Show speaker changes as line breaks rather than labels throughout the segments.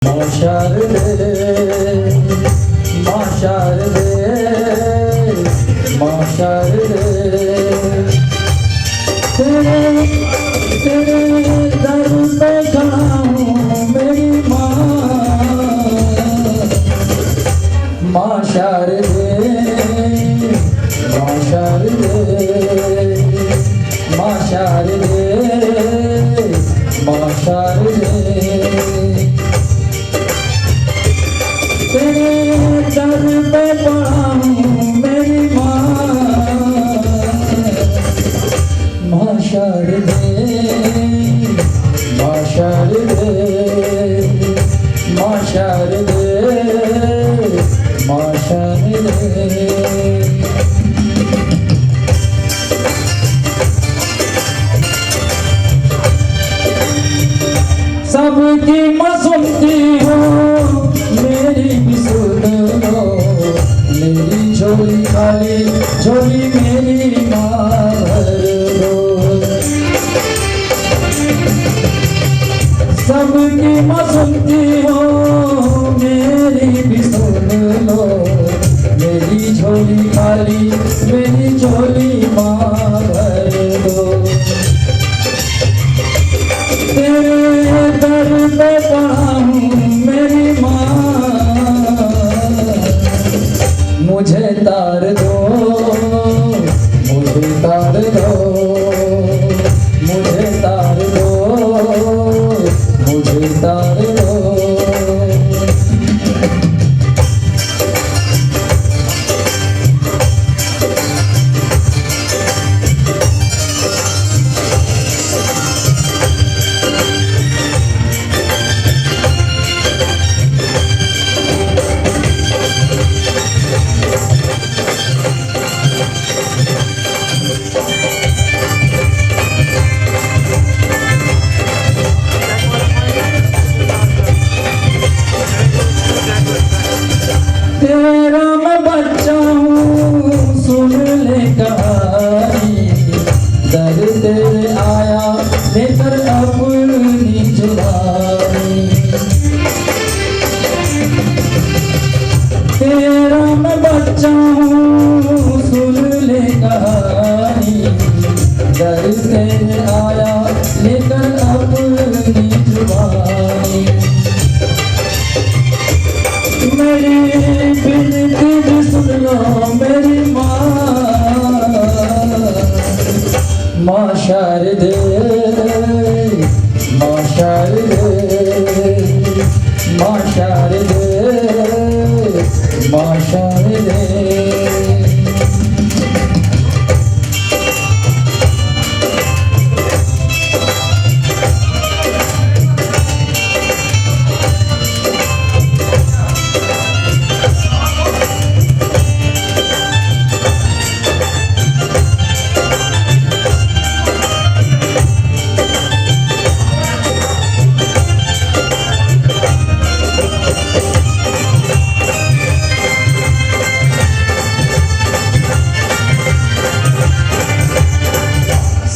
माँ शारदे, माँ शारदे, माँ शारदे, तेरे दर पे खड़ा हूँ मेरी माँ। माँ शारदे, माँ शारदे, माँ शारदे, माँ शारदे, तेरे दर पे पड़ा हूँ मेरी माँ। माँ शारदे, माँ शारदे, माँ शारदे, माँ शारदे। सबकी माँ सुनती हो मेरी भी सुन लो, मेरी झोली खाली झोली मेरी माँ भर दो। सबकी माँ सुनती हो मेरी भी सुन लो, मेरी झोली खाली मेरी झोली माँ भर दो। तेरे दर पे पड़ा हूँ मेरी माँ, मुझे तार दो, मुझे तार दो, मुझे तार दो, मुझे तार दो। तेरा मैं बच्चा हूँ सुन ले कहानी, दर तेरे आया लेकर अपनी जुबानी। तेरा मैं बच्चा हूँ सुन ले कहानी, दर तेरे आया लेकर अपनी जुबानी। मेरी बिनती भी सुन लो मेरी माँ। माँ शारदे, माँ शारदे, माँ शारदे, माँ शारदे।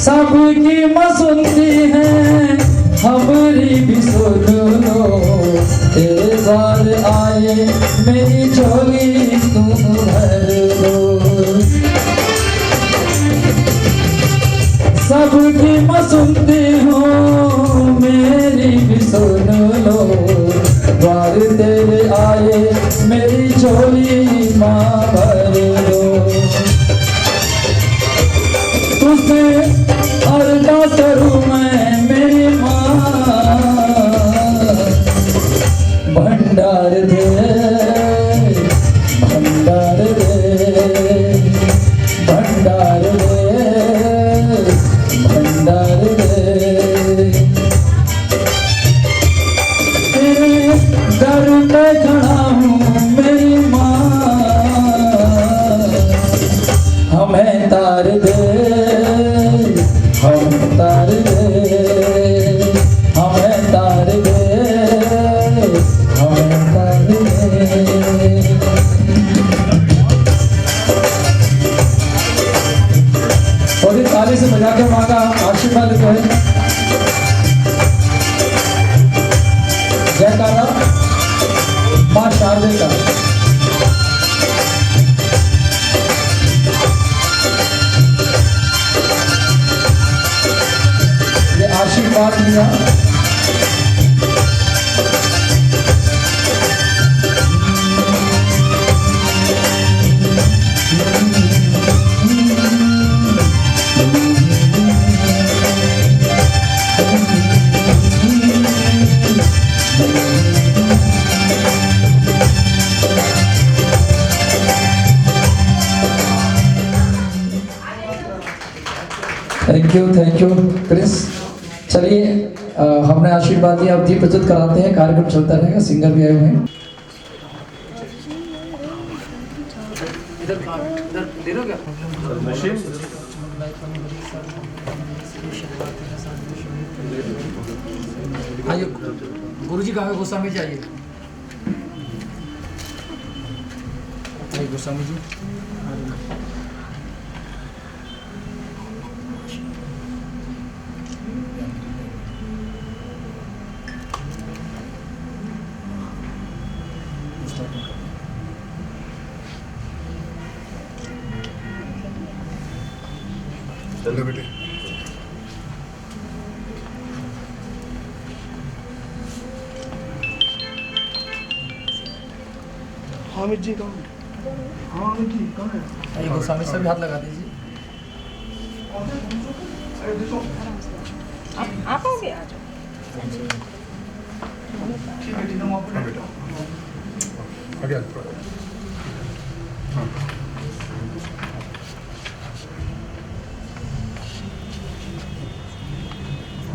सबकी माँ सुनती है हमारी भी सुन लो, तेरे बार आए मेरी झोली तुम भर दो। सबकी माँ सुनती हो मेरी भी सुन लो, बार तेरे आए मेरी झोली माँ भर दो। तुझसे अरदास करूं मैं मेरी माँ, भंडार दे, भंडार दे, भंडार दे, भंडार दे। तेरे दर पे खड़ा हूँ मेरी माँ, हमें तार दे, हम तार दे, हमें तार दे, हमें तार दे। और इस ताली से बजा के माँ का आशीर्वाद करें। जयकारा। माँ शारदे का। ये आशीर्वाद लिया। Thank you Prince. चलिए हमने आशीर्वाद दिया, अब दीप प्रज्वलित कराते हैं, कार्यक्रम चलता रहेगा, सिंगर भी आए हुए हैं।
आइए गुरुजी कहाँ है? गोस्वामी जी आइए। गोस्वामी जी
चलो बेटे। हामिद जी कौन? हामिद जी कौन है?
आइए गोस्वामी सभी हाथ लगा दीजिए।
आप आओगे? आ जाओ।
ठीक है, ठीक है, बेटा आगे हाँ।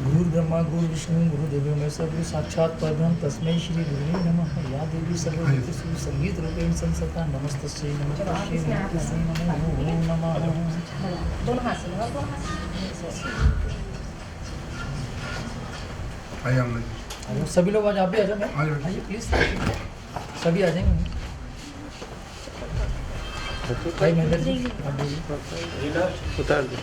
गुरु ब्रह्मा गुरु विष्णु गुरु देवो महेश्वर गुरु साक्षात परब्रह्म तस्मै श्री गुरुवे नमः। या देवी सर्वभूतेषु संगीत रूपेण संस्थिता नमस्तस्यै नमस्तस्यै नमस्तस्यै नमो नमः।
दोनों हाथ से लगाओ, दोनों हाथ से।
आइए हम
आइए, सभी लोग आज आप भी आ जाओ। आइए प्लीज, सभी आ जाएंगे। भाई महेंद्र जी
उतार दो।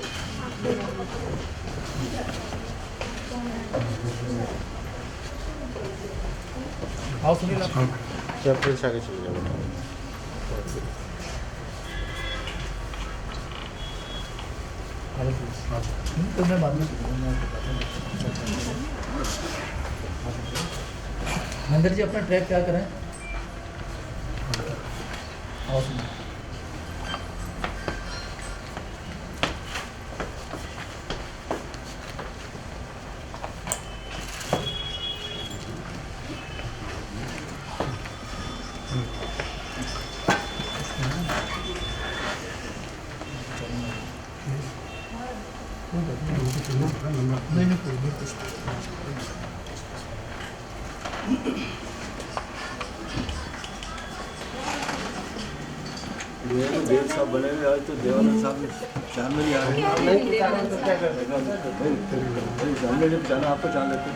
आओ सुनील आप।
क्या फिर आगे चले जाओ।
तो मैं बाद में महेंद्र जी अपना ट्रैक क्या करें। आओ सुनील।
देव साहब बने हुए आज तो देवानंद साहब चांद में आ रहे हैं। सामने जब जाना आपको चांद लेते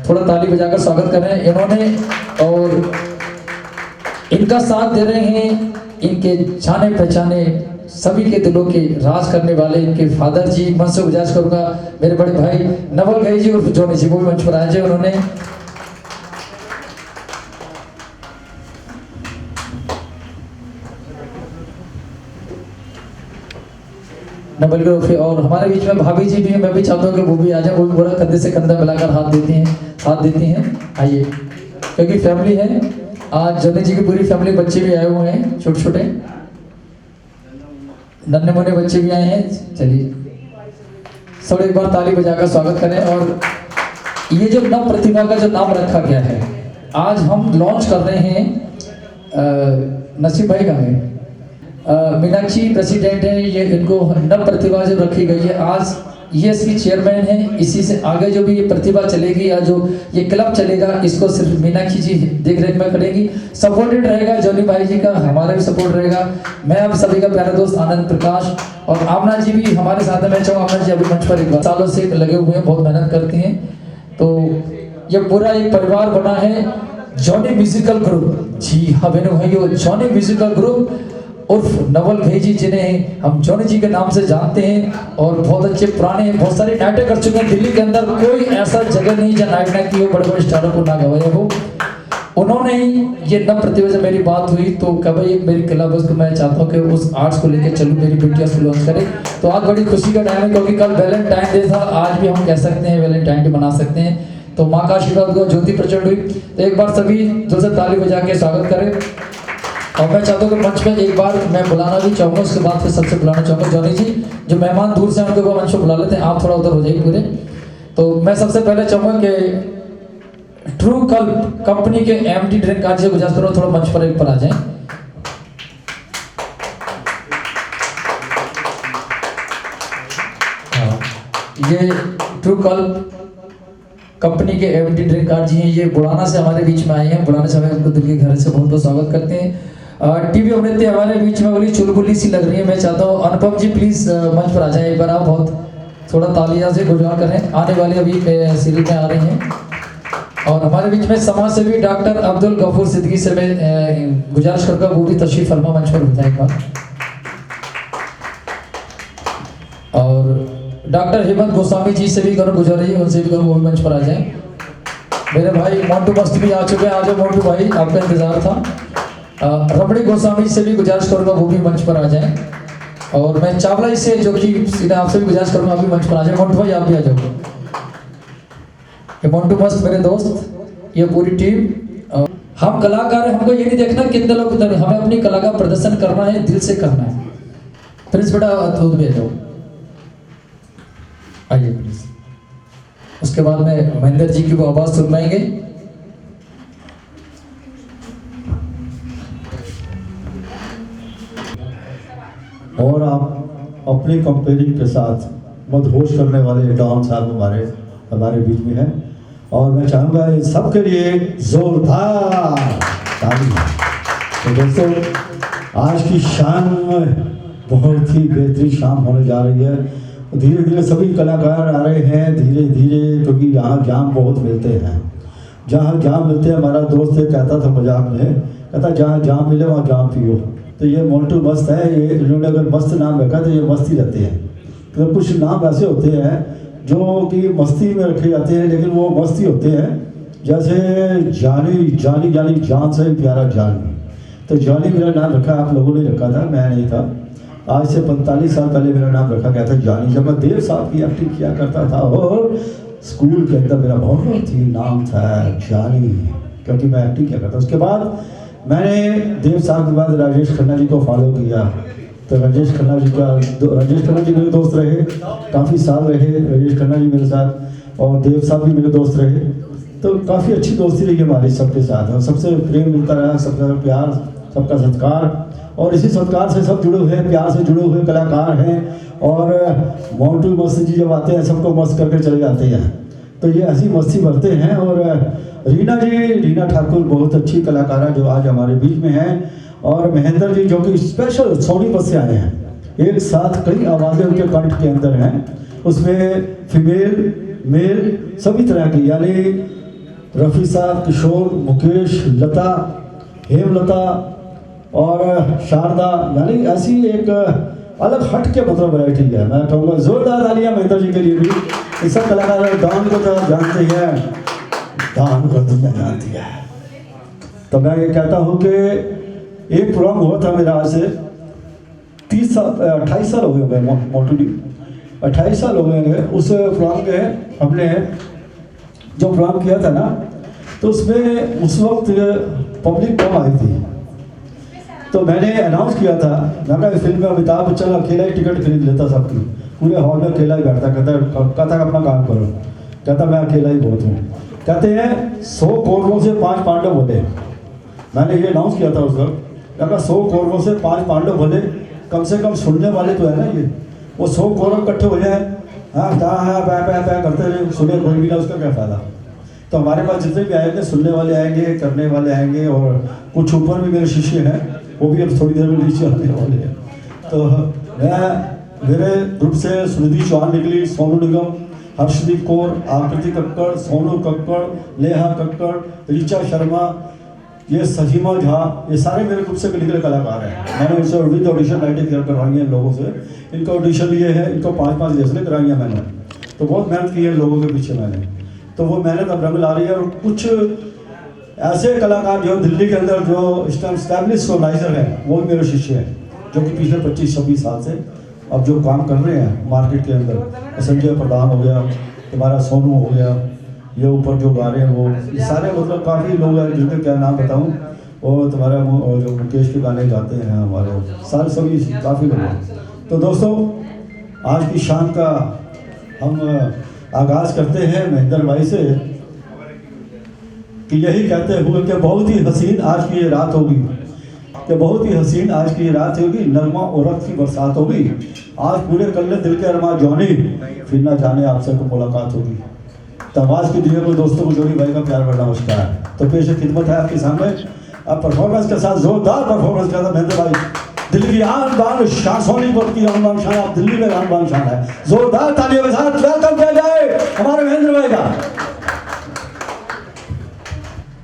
थोड़ा ताली बजाकर स्वागत कर रहे हैं इन्होंने, और इनका साथ दे रहे हैं इनके जाने पहचाने सभी के दिलों के राज करने वाले इनके फादर जी। मन से गुजारिश करूंगा मेरे बड़े भाई नवल गई जी और जोनी जी, वो भी मंच पर आए जी। उन्होंने नवल गई और हमारे बीच में भाभी जी भी हैं, मैं भी चाहता हूँ कि वो भी आ जाए, वो भी पूरा कंधे से कंधा मिलाकर हाथ देती हैं। आइए, क्योंकि फैमिली है आज, जोनी जी की पूरी फैमिली, बच्चे भी आए हुए हैं, छोटे छोटे नन्हे मुन्ने बच्चे भी आए हैं। चलिए सब एक बार ताली बजाकर स्वागत करें। और ये जो नव प्रतिभा का जो नाम रखा गया है, आज हम लॉन्च कर रहे हैं। नसीब भाई का है, मीनाक्षी प्रेसिडेंट है, ये इनको नव प्रतिभा जो रखी गई है, आज ये इसकी चेयरमैन है। इसी से आगे जो भी ये प्रतिभा चलेगी या जो ये क्लब चलेगा, इसको सिर्फ मीनाक्षी जी देख रेख में करेगी। सपोर्टेड रहेगा जोनी भाई जी का, हमारा भी सपोर्ट रहेगा। मैं आप सभी का प्यारा दोस्त आनंद प्रकाश, और आमना जी भी हमारे साथ है। मैं चाहूँ आमना जी अभी मंच पर एक बार, सालों से लगे हुए हैं, बहुत मेहनत करती हैं। तो ये पूरा एक परिवार बना है जॉनी म्यूजिकल ग्रुप। जी हाँ बहनों भाइयों, जॉनी म्यूजिकल ग्रुप। उर्फ नवल भाई जी, जिन्हें हम जॉनी जी के नाम से जानते हैं और बहुत अच्छे पुराने बहुत सारे नाटक कर चुके हैं। दिल्ली के अंदर कोई ऐसा जगह नहीं जहाँ नाइट ना की हो, बड़े बड़े स्टारों को ना गवाया हो। उन्होंने ही ये नव प्रतिभा से मेरी बात हुई तो कहा भाई एक मेरी क्लब को मैं चाहता हूँ कि उस आर्ट्स को लेकर चलूँ, मेरी बेटियाँ उसको लॉन्च करें। तो आज बड़ी खुशी का टाइम है क्योंकि कल वैलेंटाइन डे था, आज भी हम कह सकते हैं वैलेंटाइन डे मना सकते हैं। तो माँ का आशीर्वाद हुआ, ज्योति प्रचंड हुई। तो एक बार सभी जोर से ताली बजा के स्वागत करें। और मैं चाहता हूँ कि मंच पे एक बार मैं बुलाना भी चाहूँगा, उसके बाद फिर सबसे बुलाना चाहूँगा जॉनी जी। जो मेहमान दूर से उनको मंच पे बुला लेते हैं, आप थोड़ा उधर हो जाइए पूरे। तो मैं सबसे पहले चाहूँगा कि ट्रू कल्प कंपनी के एमडी ड्रिंक कार्ड से गुजारिश करो थोड़ा मंच पर एक पर आ जाएं। ये ट्रू कल्प कंपनी के एमडी ड्रिंक कार्ड जी हैं, ये बुढ़ाना से हमारे बीच में आए हैं। बुढ़ाना से हमें उनको दिल के घर से बहुत बहुत स्वागत करते हैं। टीवी अभिनेत्री हमारे बीच में बोली चुलबुली सी लग रही है। मैं चाहता हूँ अनुपम जी प्लीज मंच पर आ जाए एक बार, आप बहुत थोड़ा तालियां से गुजारा करें। आने वाले अभी सीरीज में आ रही हैं। और हमारे बीच में समाज सेवी डॉक्टर अब्दुल गफूर सिद्दीकी से मैं गुजारिश करूंगा वो भी तशरीफ फरमा मंच पर बताएं एक बार। और डॉक्टर हेमंत गोस्वामी जी से भी करूँ गुजारिश, उनसे भी करूँ वो भी मंच पर आ जाएं। मेरे भाई मोन्टू मस्त भी आ चुके हैं, आ जाओ मोन्टू भाई, आपका इंतजार था। रमणी गोस्वामी से भी गुजारिश करूंगा वो भी मंच पर आ जाएं। और मैं चावला जी से जो कि सीधा आपसे भी गुजारिश करूंगा अभी मंच पर आ जाए। मोन्टू भाई आप भी आ जाओ। ये मोन्टू मस्त मेरे दोस्त, ये पूरी टीम। हम कलाकार हैं, हमको ये नहीं देखना कितने लोग उधर, हमें अपनी कला का प्रदर्शन करना है, दिल से करना है। प्लीज बेटा दूध भेज दो, आइए प्लीज। उसके बाद में महेंद्र जी की वो आवाज सुनवाएंगे।
और आप अपने कंपेयरिंग के साथ मदहोश करने वाले डॉन साहब हमारे बीच में हैं। और मैं चाहूँगा इन सबके लिए जोरदार ताली। तो दोस्तों आज की शाम बहुत ही बेहतरीन शाम होने जा रही है। धीरे धीरे सभी कलाकार आ रहे हैं धीरे धीरे, क्योंकि यहाँ जाम बहुत मिलते हैं। जहाँ जाम मिलते हैं, हमारा दोस्त ये कहता था मजाक में, कहता जहाँ जाम मिले वहाँ जाम पियो। तो ये मोन्टू मस्त है, ये इन्होंने अगर मस्त नाम रखा तो ये मस्ती रहते हैं। तो कुछ नाम ऐसे होते हैं जो कि मस्ती में रखे जाते हैं, लेकिन वो मस्ती होते हैं। जैसे जानी जानी जानी जान से प्यारा जानी, तो जानी मेरा नाम रखा आप लोगों ने रखा था, मैं नहीं था। आज से 45 साल पहले मेरा नाम रखा गया था जानी, जब मैं देव साहब की एक्टिंग किया करता था। और स्कूल के अंदर मेरा बहुत ही नाम था जानी, क्योंकि मैं एक्टिंग किया करता। उसके बाद मैंने देव साहब के बाद राजेश खन्ना जी को फॉलो किया। तो राजेश खन्ना जी मेरे दोस्त रहे, काफ़ी साल रहे राजेश खन्ना जी मेरे साथ, और देव साहब भी मेरे दोस्त रहे। तो काफ़ी अच्छी दोस्ती रही हमारी सबके साथ, और सबसे प्रेम मिलता रहा, सबका प्यार, सबका सत्कार। और इसी सत्कार से सब जुड़े हुए, प्यार से जुड़े हुए कलाकार हैं। और मोन्टू मस्त जी जब आते हैं सबको मस्त करके चले जाते हैं, तो ये ऐसी मस्ती भरते हैं। और रीना ठाकुर बहुत अच्छी कलाकार है जो आज हमारे बीच में हैं। और महेंद्र जी जो कि स्पेशल सोनीपत से आए हैं, एक साथ कई आवाज़ें उनके कंठ के अंदर हैं, उसमें फीमेल मेल सभी तरह की, यानी रफ़ी साहब, किशोर, मुकेश, लता, हेमलता और शारदा, यानी ऐसी एक अलग हट के मतलब वैरायटी है। मैं कहूँगा जोरदार तालियां महेंद्र जी के लिए भी। इस सब कलाकार दान को तो जानते हैं, दान को दुनिया जानती है। तो मैं ये कहता हूँ कि एक प्रोग्राम हुआ था मेरा आज से 28 साल हो गए होंगे, मोन्टू जी 28 साल हो गए होंगे। उस प्रोग्राम में हमने जो प्रोग्राम किया था ना, तो उसमें उस वक्त पब्लिक कम आई थी। तो मैंने अनाउंस किया था, मैं कहा फिल्म में अमिताभ बच्चन अकेला ही टिकट खरीद लेता सबकी, पूरे हॉल में अकेला ही बैठता, कहता अपना काम करो, कहता मैं अकेला ही बहुत हूँ। कहते हैं 100 कौरवों से 5 पांडव बोले। मैंने ये अनाउंस किया था उस वक्त, कहता 100 कौरवों से 5 पांडव बोले, कम से कम सुनने वाले तो है ना ये, वो 100 कौरव इकट्ठे हो जाए, हाँ हाँ पै करते रहे, सुने कोई भी ना, उसका क्या फ़ायदा। तो हमारे पास जितने भी आएंगे, सुनने वाले आएंगे, करने वाले आएंगे, और कुछ ऊपर भी मेरे शिष्य हैं, वो भी अब थोड़ी देर में नीचे आने वाले हैं। तो मैं मेरे ग्रुप से सुनिधि चौहान निकली, सोनू निगम, हर्षदीप कौर, आकृति कक्कड़, सोनू कक्कड़, नेहा कक्कड़, ऋचा शर्मा, ये सजीमा झा, ये सारे मेरे ग्रुप से निकले कलाकार हैं। मैंने इनसे विद ऑडिशन नाइटें करवाई हैं इन लोगों से। इनका ऑडिशन लिए है, इनको 5-5 लेसनें कराई हैं मैंने। तो बहुत मेहनत की है इन लोगों के पीछे मैंने। तो वो मेहनत अब रंग ला रही है। और कुछ ऐसे कलाकार जो दिल्ली के अंदर जो इस टाइम स्टैब्लिश सोनाइजर हैं, वो भी मेरे शिष्य हैं, जो कि पिछले 25-26 साल से अब जो काम कर रहे हैं मार्केट के अंदर। संजय प्रधान हो गया, तुम्हारा सोनू हो गया, ये ऊपर जो गा रहे हैं वो, ये सारे मतलब काफ़ी लोग हैं जिनके क्या नाम बताऊं। और तुम्हारा जो मुकेश के गाने गाते हैं हमारे, सारे सभी काफ़ी लोग हैं। तो दोस्तों, आज की शाम का हम आगाज़ करते हैं महेंद्र भाई से कि यही कहते हुए कि बहुत ही हसीन आज की ये रात होगी, कि बहुत ही हसीन आज की ये रात होगी, नरमा और रक्त की बरसात होगी। आज पूरे कल्ले दिल के अरमा जौनी, फिर ना जाने आपसे को मुलाकात होगी। तमाश की दुनिया में दोस्तों को जोड़ी भाई का प्यार भरा नमस्कार। तो पेश खिदमत है आपके सामने। अब परफॉर्मेंस के साथ जोरदार परफॉर्मेंस करता महेंद्र भाई। दिल्ली की आन बान शान, सोनीपत की आन बान शान, आप दिल्ली में आन बान शान है। जोरदार तालियों के साथ वेलकम किया जाए हमारे महेंद्र भाई का।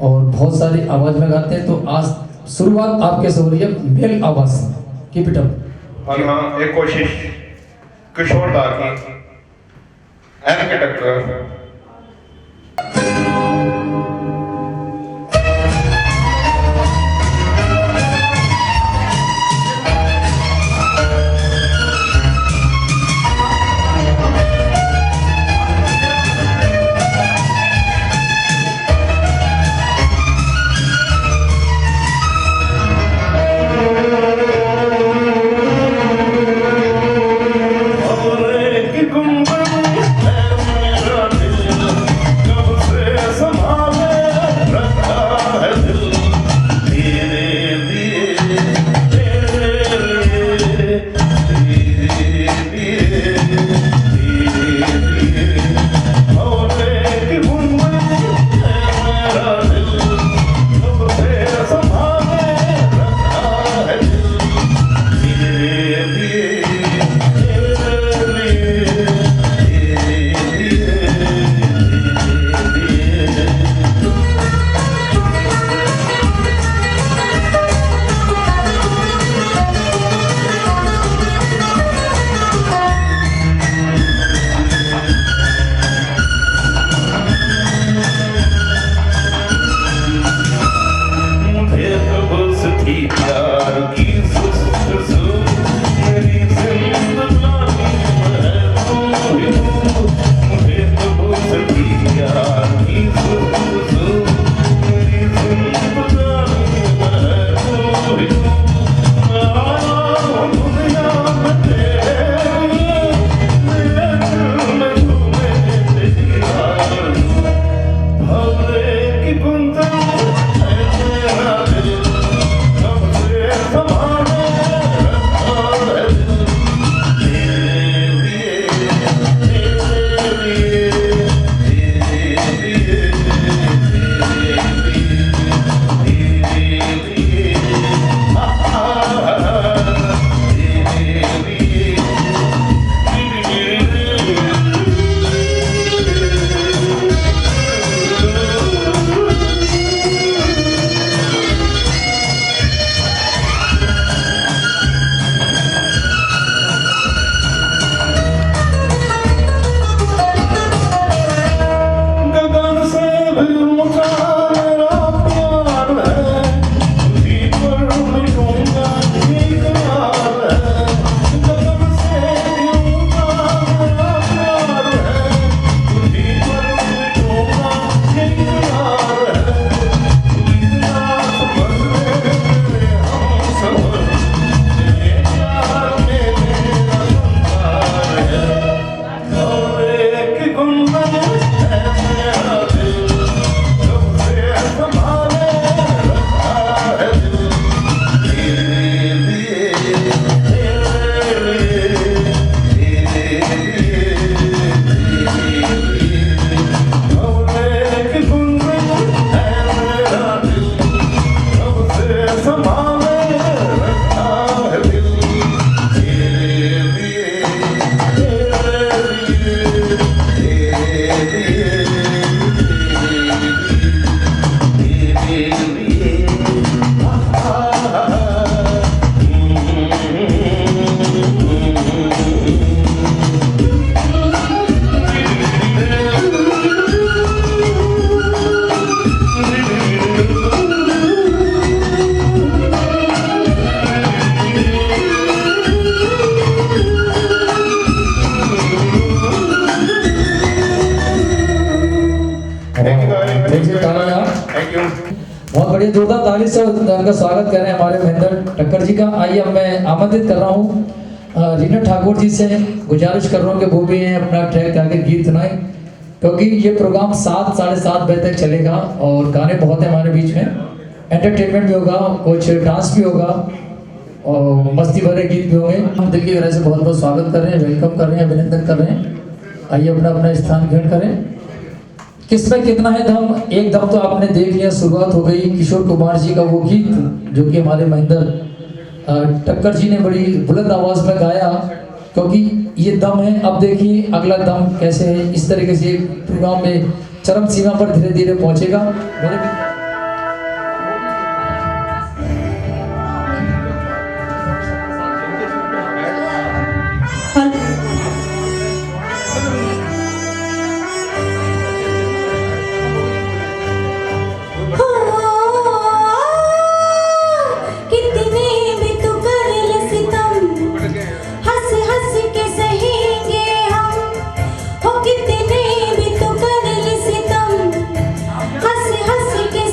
और बहुत सारी आवाज में गाते हैं, तो आज शुरुआत आपके से हो रही है मेल आवाज से। Keep it up.
और हाँ, एक कोशिश किशोर दा की एम के टक्कर।
गुंबद है मेरा दिल
बड़े जोरदार ताली से उनका स्वागत कर रहे हैं हमारे महेंद्र ठक्कर जी का। आइए अब मैं आमंत्रित कर रहा हूँ रीना ठाकुर जी से, गुजारिश कर रहा हूँ कि वो भी अपना ट्रैक आगे गीत सुनाए, क्योंकि ये प्रोग्राम 7 साढ़े 7 बजे तक चलेगा और गाने बहुत हैं हमारे बीच में, एंटरटेनमेंट भी होगा, कुछ डांस भी होगा और मस्ती भरे गीत भी होंगे। हम दिल की गहराई से बहुत बहुत स्वागत कर रहे हैं, वेलकम कर रहे हैं, अभिनंदन कर रहे हैं। आइए अपना अपना स्थान ग्रहण करें। किसमें कितना है दम, एक दम तो आपने देख लिया, शुरुआत हो गई किशोर कुमार जी का वो गीत जो कि हमारे महेंद्र ठक्कर जी ने बड़ी बुलंद आवाज में गाया, क्योंकि ये दम है। अब देखिए अगला दम कैसे है, इस तरीके से प्रोग्राम में चरम सीमा पर धीरे धीरे पहुंचेगा।
हंस हंस के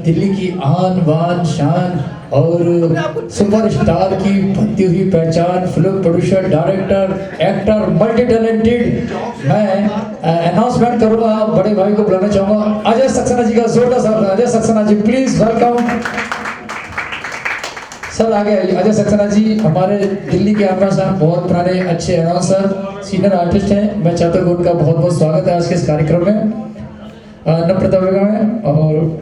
दिल्ली की आन बान शान और सुपरस्टार की बनती हुई पहचान, film producer, director, actor, multi talented, मैं अनाउंसमेंट करूंगा, बड़े भाई को बुलाना चाहूंगा, अजय सक्सेना जी का जोरदार स्वागत। Ajay Saxena ji please welcome. Sir आगे आइए। अजय सक्सेना जी हमारे दिल्ली के आमना बहुत पुराने अच्छे अनाउंसर, सीनियर आर्टिस्ट हैं। मैं चाहता हूँ उनका बहुत बहुत स्वागत है आज के इस कार्यक्रम में, नम्रता में। और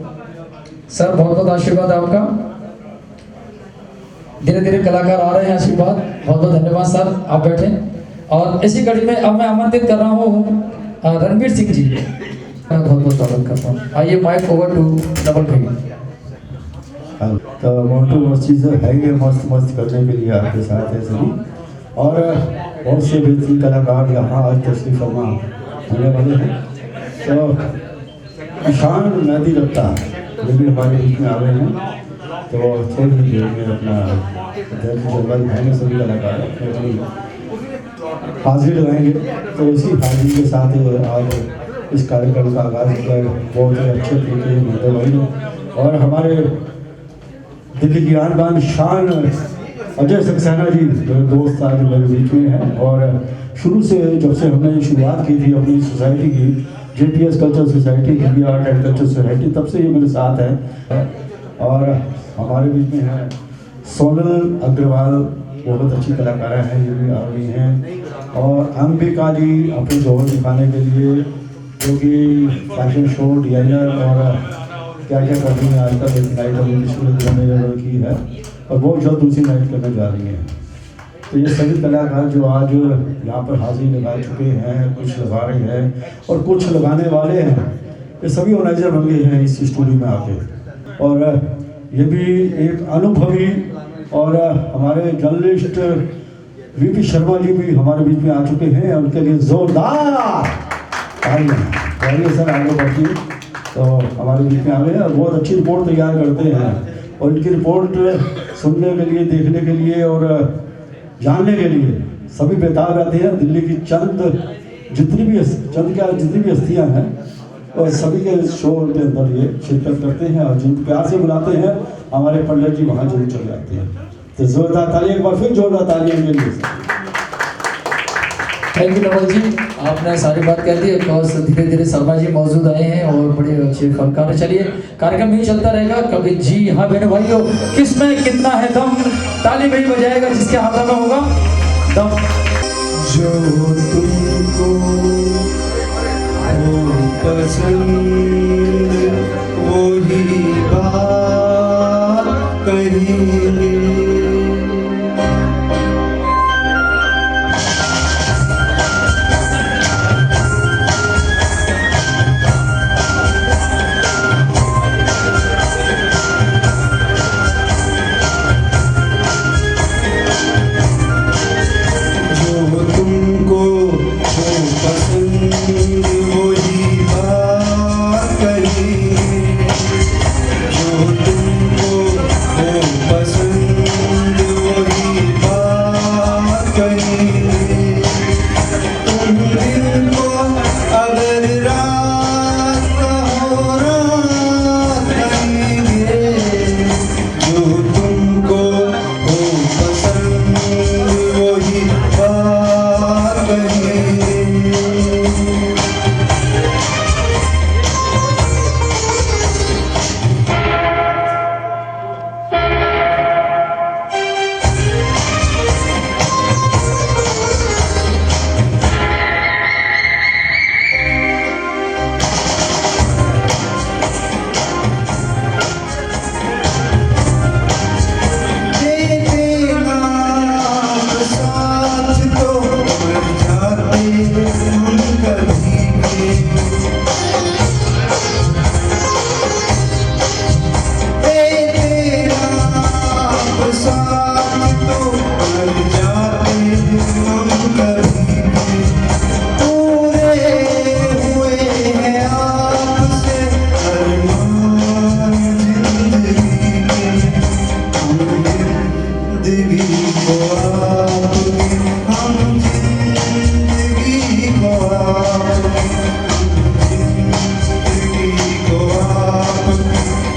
सर बहुत बहुत आशीर्वाद आपका, धीरे धीरे कलाकार आ रहे हैं, आशीर्वाद, बहुत बहुत धन्यवाद सर, आप बैठे। और इसी कड़ी में अब मैं आमंत्रित कर रहा हूँ रणवीर सिंह जी, मैं बहुत बहुत स्वागत करता हूँ। आइए माइक ओवर टू डबल भाई।
तो मोटू मस्त चीज़ें है ये मस्त मस्त करने के लिए आपके साथ है सभी, और बहुत से बेहतरीन कलाकार यहाँ आज तशरीफ फरमा होने वाले हैं। तो ईशान मेहदी रखता ये भी हमारे बीच में आ रहे हैं, तो थोड़ी ही देर में अपना जलवाई भाई सभी कलाकार अपनी हाजिरी लगाएंगे। तो इसी हाजिरी के साथ आज इस कार्यक्रम का आगाज़ कर बहुत ही अच्छे तरीके से होते भाई और हमारे दिल्ली की आन बान शान अजय सक्सेना जी मेरे दोस्त आज मेरे बीच में हैं। और शुरू से जब से हमने शुरुआत की थी अपनी सोसाइटी की, JPS culture society, Delhi art and culture society, तब से ये मेरे साथ हैं। और हमारे बीच में है सोनल अग्रवाल, बहुत अच्छी कलाकार हैं, ये भी आ रही हैं। और अंबिका जी अपने जोहर दिखाने के लिए, जो कि फैशन शो डिजाइनर और क्या क्या कर रही हैं आजकल, एक नाइट अभी पिछले की है और बहुत जल्द दूसरी नाइट करने जा रही हैं। तो ये सभी कलाकार जो आज यहाँ पर हाजिरी लगा चुके हैं, कुछ लगा रहे हैं और कुछ लगाने वाले हैं, ये सभी ऑर्गेनाइजर बन गए हैं इस स्टूडियो में आके। और ये भी एक अनुभवी और हमारे जर्नलिस्ट VP शर्मा जी भी हमारे बीच में आ चुके हैं, उनके लिए जोरदार आइए सर, आगे बढ़िए। तो हमारे बीच में आ गए और बहुत अच्छी रिपोर्ट तैयार करते हैं, और इनकी रिपोर्ट सुनने के लिए, देखने के लिए और जानने के लिए सभी बेताब रहते हैं। दिल्ली की जितनी भी हस्तियाँ हैं और सभी के शो के अंदर ये शिरकत करते हैं, और जिनको प्यार से बुलाते हैं हमारे पंडित जी वहाँ जरूर चले जाते हैं। तो जोरदार ताली, एक बार फिर जोरदार ताली के लिए।
थैंक यू नवल जी, आपने सारी बात कह दी। और धीरे धीरे शर्मा जी मौजूद आए हैं और बड़े अच्छे फनकार। चलिए कार्यक्रम यही चलता रहेगा क्योंकि जी हाँ बहनों भाइयों, किसमें कितना है दम, ताली वही बजाएगा जिसके हाथ में होगा दम।
जो तुमको हो पसंद वही बात करेंगे।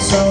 So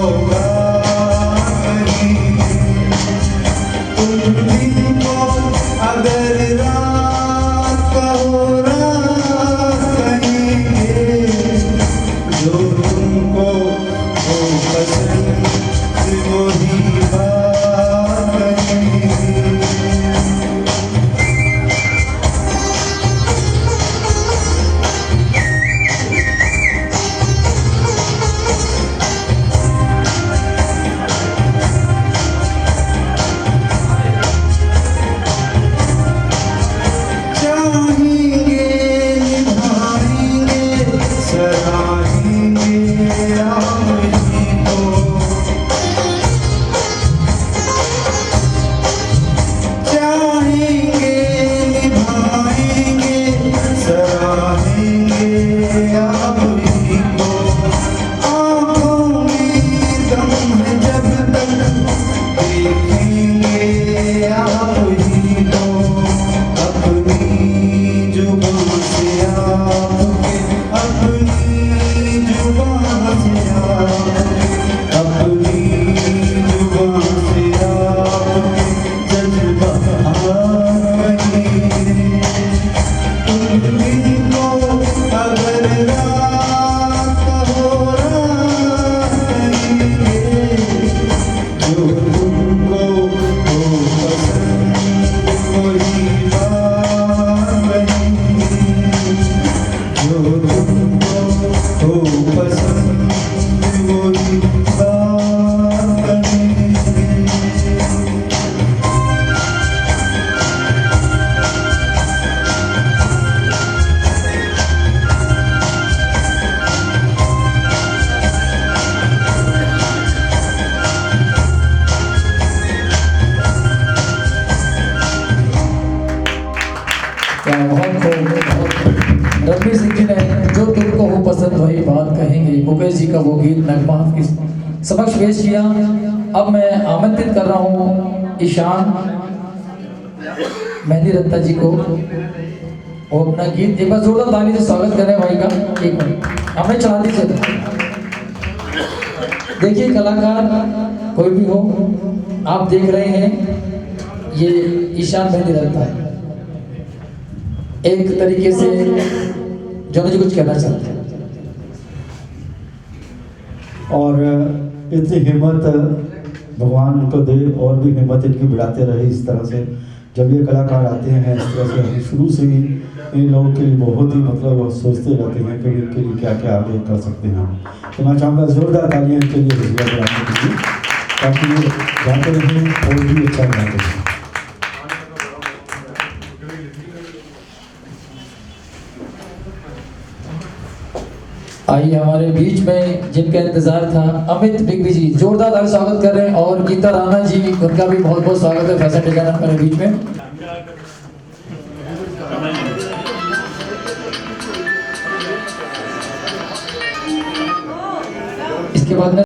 वाह, बहुत खूब, बहुत खूब। रणवीर सिंह जी ने जो तुमको हो पसंद वही बात कहेंगे, मुकेश जी का वो गीत नगमा आपके समक्ष पेश किया। अब मैं आमंत्रित कर रहा हूँ ईशान मेहंदी रत्ता जी को, वो अपना गीत एक बार जोरदार ताली से स्वागत करें भाई का। एक मिनट हमें चला दीजिए। देखिए कलाकार कोई भी हो, आप देख रहे हैं ये ईशान मेहंदी रत्ता एक तरीके से जोनी जी कुछ कहना चाहते हैं।
और इतनी हिम्मत भगवान उनको दे और भी हिम्मत इनकी बढ़ाते रहे। इस तरह से जब ये कलाकार आते हैं इस तरह से हम शुरू से ही इन लोगों के लिए बहुत ही मतलब सोचते रहते हैं कि इनके लिए क्या क्या आगे कर सकते हैं हम। तो मैं चाहूँगा जोरदार तालियां इनके लिए हौसला बढ़ाने के लिए, ताकि ये गाते रहें और भी अच्छा गाते रहें।
आइए हमारे बीच में जिनका इंतजार था अमित बिगवी जी, जोरदार ताली स्वागत कर रहे हैं। और गीता राणा जी, उनका भी बहुत बहुत स्वागत है फैशन डिजाइनर हमारे बीच में। इसके बाद में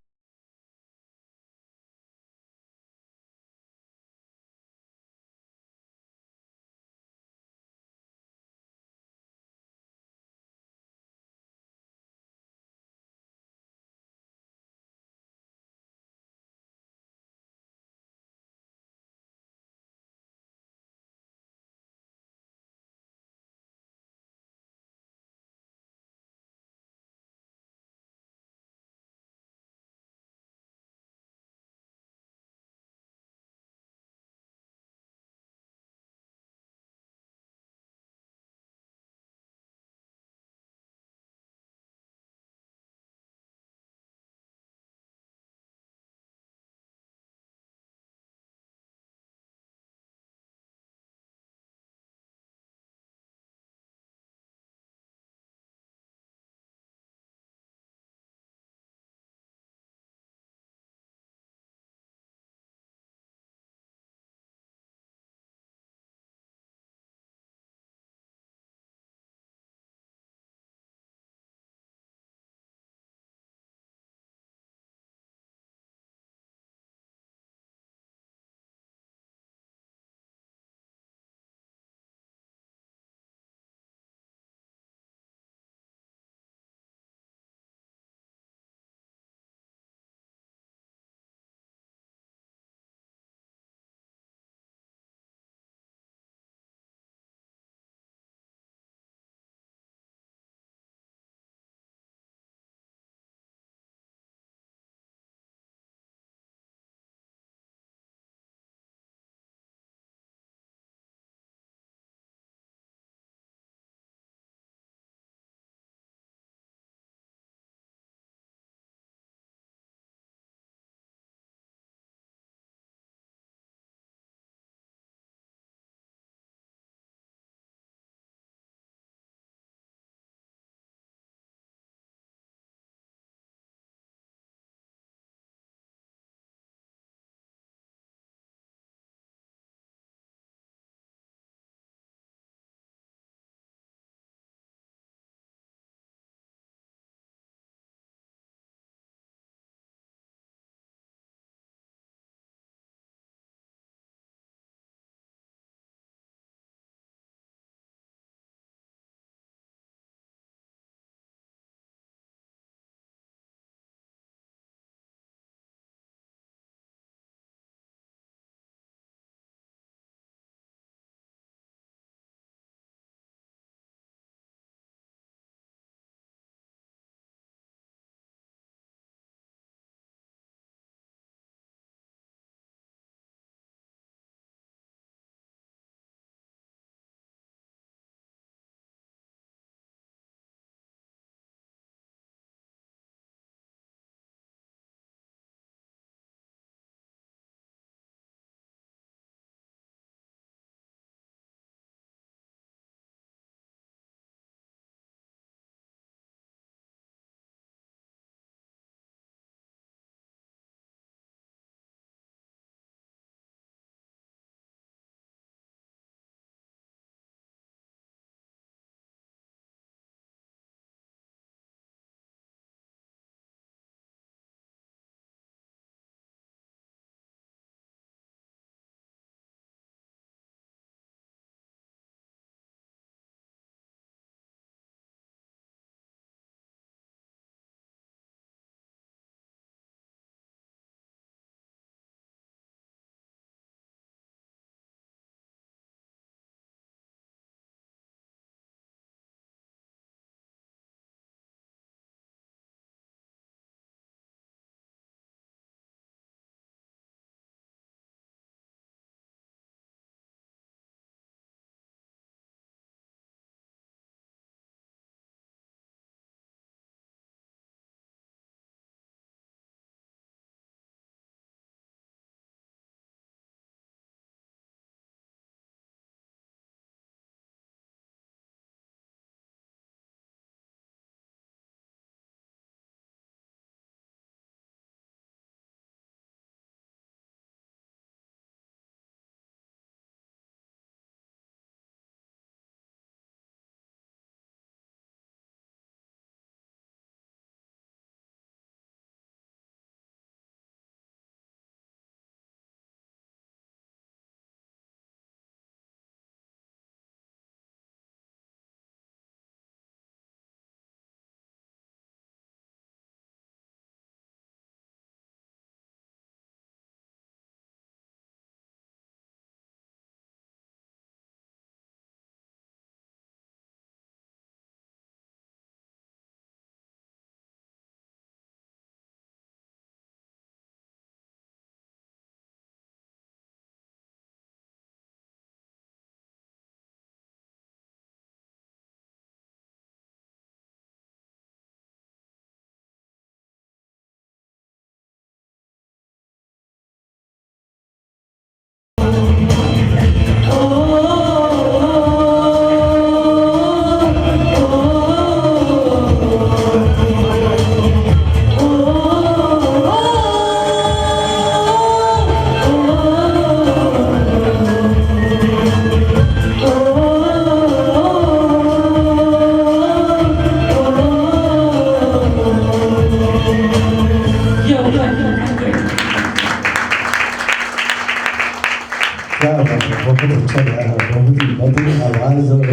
क्या बात है, बहुत अच्छा गाया, बहुत ही मधुर आवाज़ और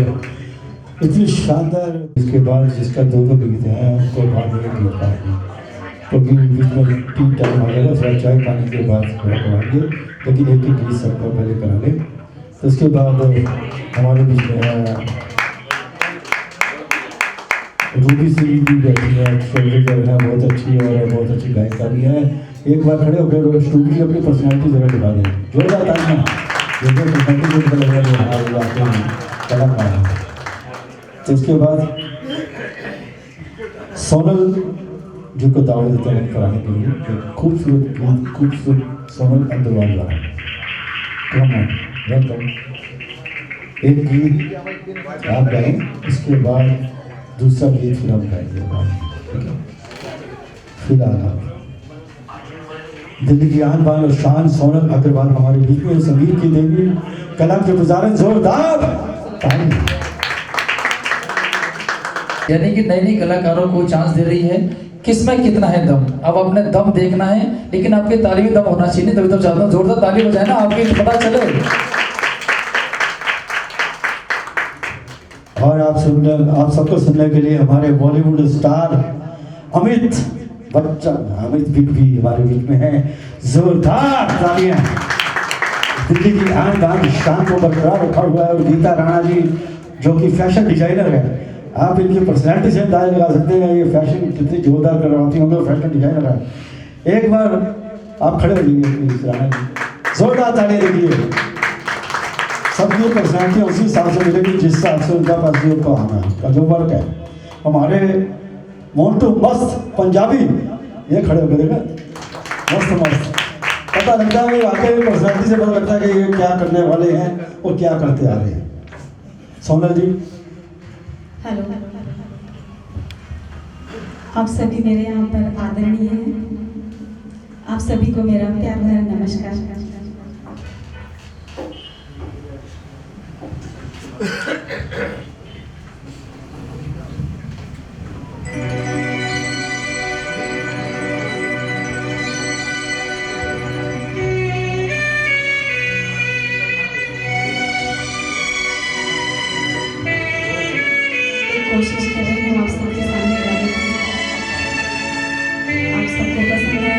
इतनी शानदार। इसके बाद जिसका दो गीत हैं उनको बाद में गिर पाएंगे, क्योंकि बीच में टी टाइम आ जाएगा, थोड़ा चाय पानी के बाद थोड़ा कराएंगे, लेकिन एक ही गीत सबको पहले करा लें। तो इसके बाद हमारे बीच में है रूबी सिंह भी बैठी है, जो है बहुत अच्छी और बहुत अच्छी गायिका भी है। एक बार खड़े होकर स्टूडियो की अपनी पर्सनैलिटी जरा दिखा दें, जोरदार तालियां, जो पर्सनैलिटी को पता लगा जो आते हैं कलाकार हैं। तो इसके बाद सोनल जी को दावत देते हैं कराने के लिए एक खूबसूरत गीत, खूबसूरत सोनल अग्रवाल वाला वेलकम। एक गीत आप गाएं, उसके बाद दूसरा गीत फिर हम गाएंगे। फिलहाल दिल्ली की आन बान और शान सोनल अग्रवाल हमारे बीच में, संगीत की देवी, कला के गुजारे जोरदार ताली।
यानी कि नई नई कलाकारों को चांस दे रही है, किसमें कितना है दम, अब अपने दम देखना है, लेकिन आपके ताली में दम होना चाहिए, तभी तो चाहता हूँ जोरदार ताली बजाए ना, आपके पता चले।
और आप सबको सुनने के लिए हमारे बॉलीवुड स्टार अमित बच्चन, अमित बिग भी हमारे बीच में हैं, जोरदार तालियां। दिल्ली की आन बान शान को बरकरार रखा हुआ है। और गीता राणा जी जो कि फैशन डिजाइनर है, आप इनकी पर्सनैलिटी से अंदाजा लगा सकते हैं ये फैशन कितनी जोरदार करवाती होंगे, फैशन डिजाइनर है। एक बार आप खड़े हो जाइए राणा जी, जोरदार तालियां देखिए। सबकी पर्सनैलिटी उसी हिसाब से मिलेगी जिस हिसाब से उनका पास को आना है, का जो वर्क है। हमारे मोन्टू मस्त पंजाबी ये खड़े होकर देखा, मस्त मस्त, पता लगता है वाकई पर्सनैलिटी से पता लगता है कि ये क्या करने वाले हैं और क्या करते आ रहे हैं। सोनल जी
हेलो, आप सभी मेरे यहाँ पर आदरणीय हैं, आप सभी को मेरा प्यार भरा नमस्कार। कोशिश कर रही हूँ आप सबके सामने गाने की, आप सबको पसंद है।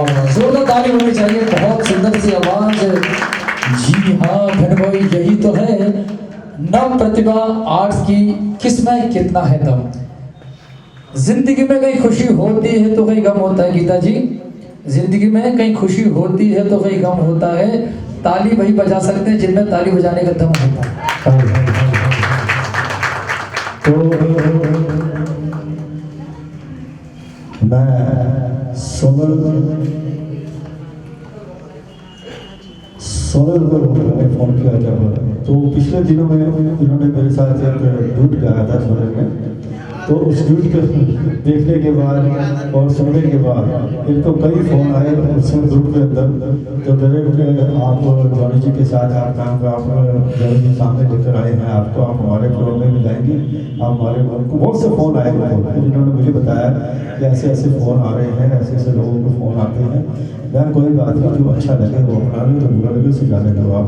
वाह, जोरदार ताली होनी चाहिए, बहुत सुंदर सी आवाज। जी हाँ धन भाई, यही तो है नव प्रतिभा आर्ट्स की, किसमें कितना है दम। जिंदगी में कहीं खुशी होती है तो कहीं गम होता है गीता जी, जिंदगी में कहीं खुशी होती है तो कहीं गम होता है। ताली वही बजा सकते हैं जिनमें ताली बजाने का दम होता है।
तो मैं सोनल को मैंने फ़ोन किया जब, तो पिछले दिनों में इन्होंने मेरे साथ एक ड्यूट गाया था सोनल ने। तो उस ड्यूट को देखने के बाद और सुनने के बाद इनको कई फ़ोन आए उसमें ग्रुप के अंदर, तो डायरेक्ट आप जॉनी जी के साथ आप काम का आप जॉनी जी सामने लेकर आए हैं, आपको आप हमारे प्रोग्राम में मिलाएंगे, आप हमारे को बहुत से फ़ोन आए हैं। फिर इन्होंने मुझे बताया कि ऐसे ऐसे फ़ोन आ रहे हैं, ऐसे ऐसे लोगों को फ़ोन आते हैं। मैं कोई बात नहीं, जो अच्छा लगे वो अपना लो, जो बुरा लगे उसे जाने दो आप।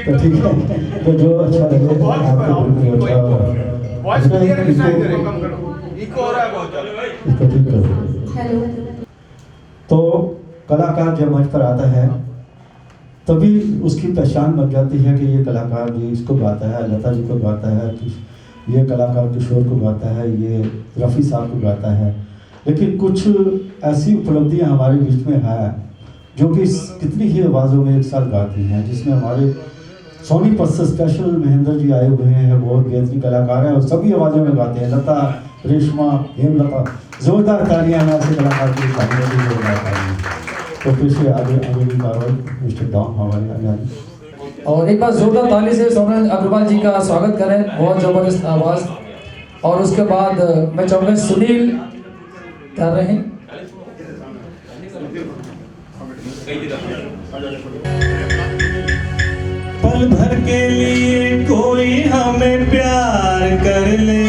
तो ठीक है, तो जो अच्छा लगे आपको
हेलो।
तो कलाकार जब मंच पर आता है तभी उसकी पहचान बन जाती है कि ये कलाकार जी इसको गाता है, लता जी को गाता है, ये कलाकार किशोर को गाता है, ये रफ़ी साहब को गाता है। लेकिन कुछ ऐसी उपलब्धियां हमारे बीच में है जो कि कितनी ही आवाज़ों में एक साथ गाती हैं, जिसमें हमारे सोनीपत से स्पेशल महेंद्र जी आए हुए हैं, बहुत बेहतरीन कलाकार हैं और सभी आवाज़ों में गाते हैं। लता, रेशमा, हेमलता, जोरदार तालियां हैं ऐसे कलाकार की शामिल की जोरदार तालियां। तो फिर से आगे भी कार्रवाई मिस्टर डॉन हमारे।
और एक बार जोरदार ताली से सोनल अग्रवाल जी का स्वागत करें, बहुत ज़बरदस्त आवाज़। और उसके बाद मैं चाहूँगा सुनील कर रहे हैं।
पल भर के लिए कोई हमें प्यार कर ले,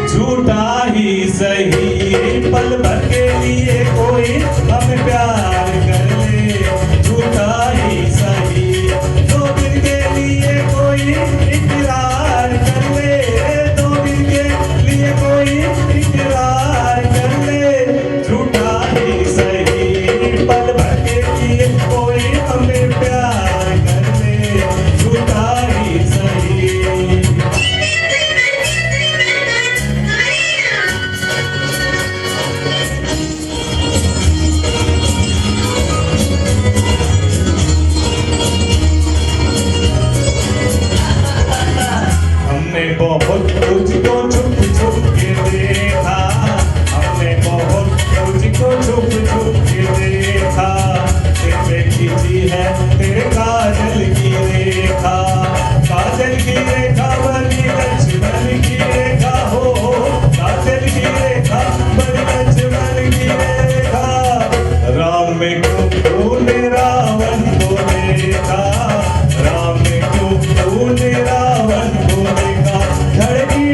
झूठा ही सही। पल भर के लिए कोई हमें प्यार कर ले, झूठा ही सही। 2 दिन के लिए कोई इकरार कर ले, 2 दिन के लिए कोई इकरार कर ले, झूठा ही सही। पल भर के लिए कोई हमें प्यार कर ले, झूठा ही सही। हमने बहुत तुझको छुप छुप के देखा, हमने बहुत तुझको छुप छुप के देखा। तेरे खींची है तेरे काजल की रेखा, काजल की रेखा बनी लक्ष्मण की रेखा हो, काजल की रेखा बनी लक्ष्मण की रेखा। राम में क्यों तूने रावण को देखा, राम में क्यों तूने रावण को देखा। धरती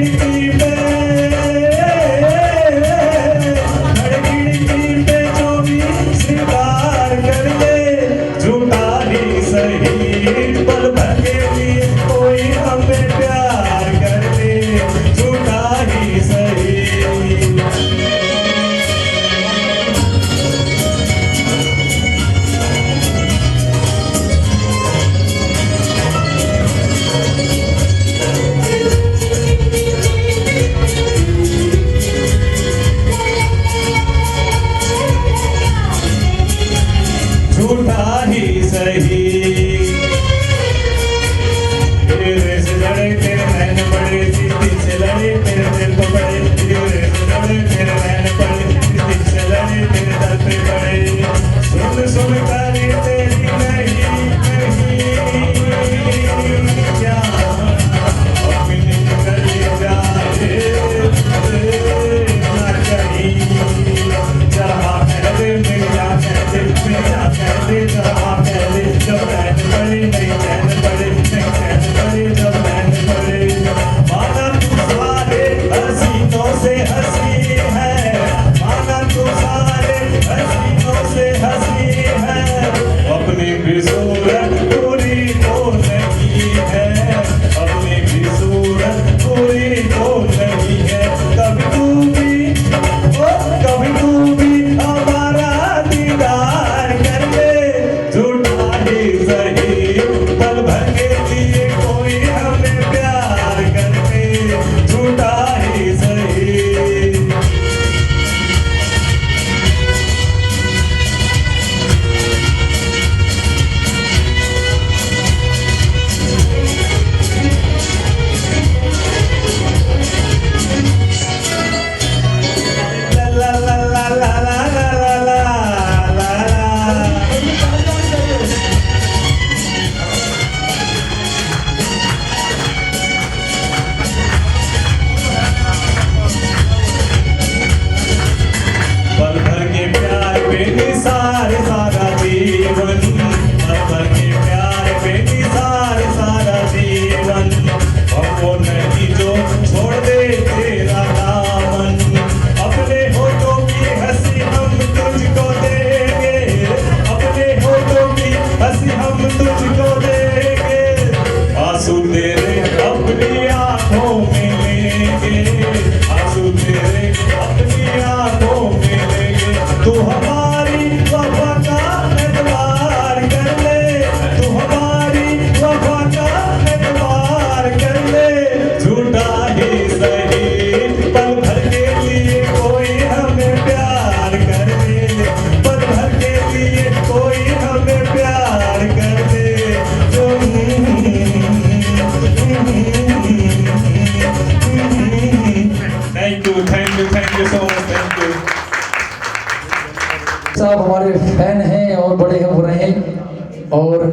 साहब हमारे फैन हैं और बड़े हो रहे हैं और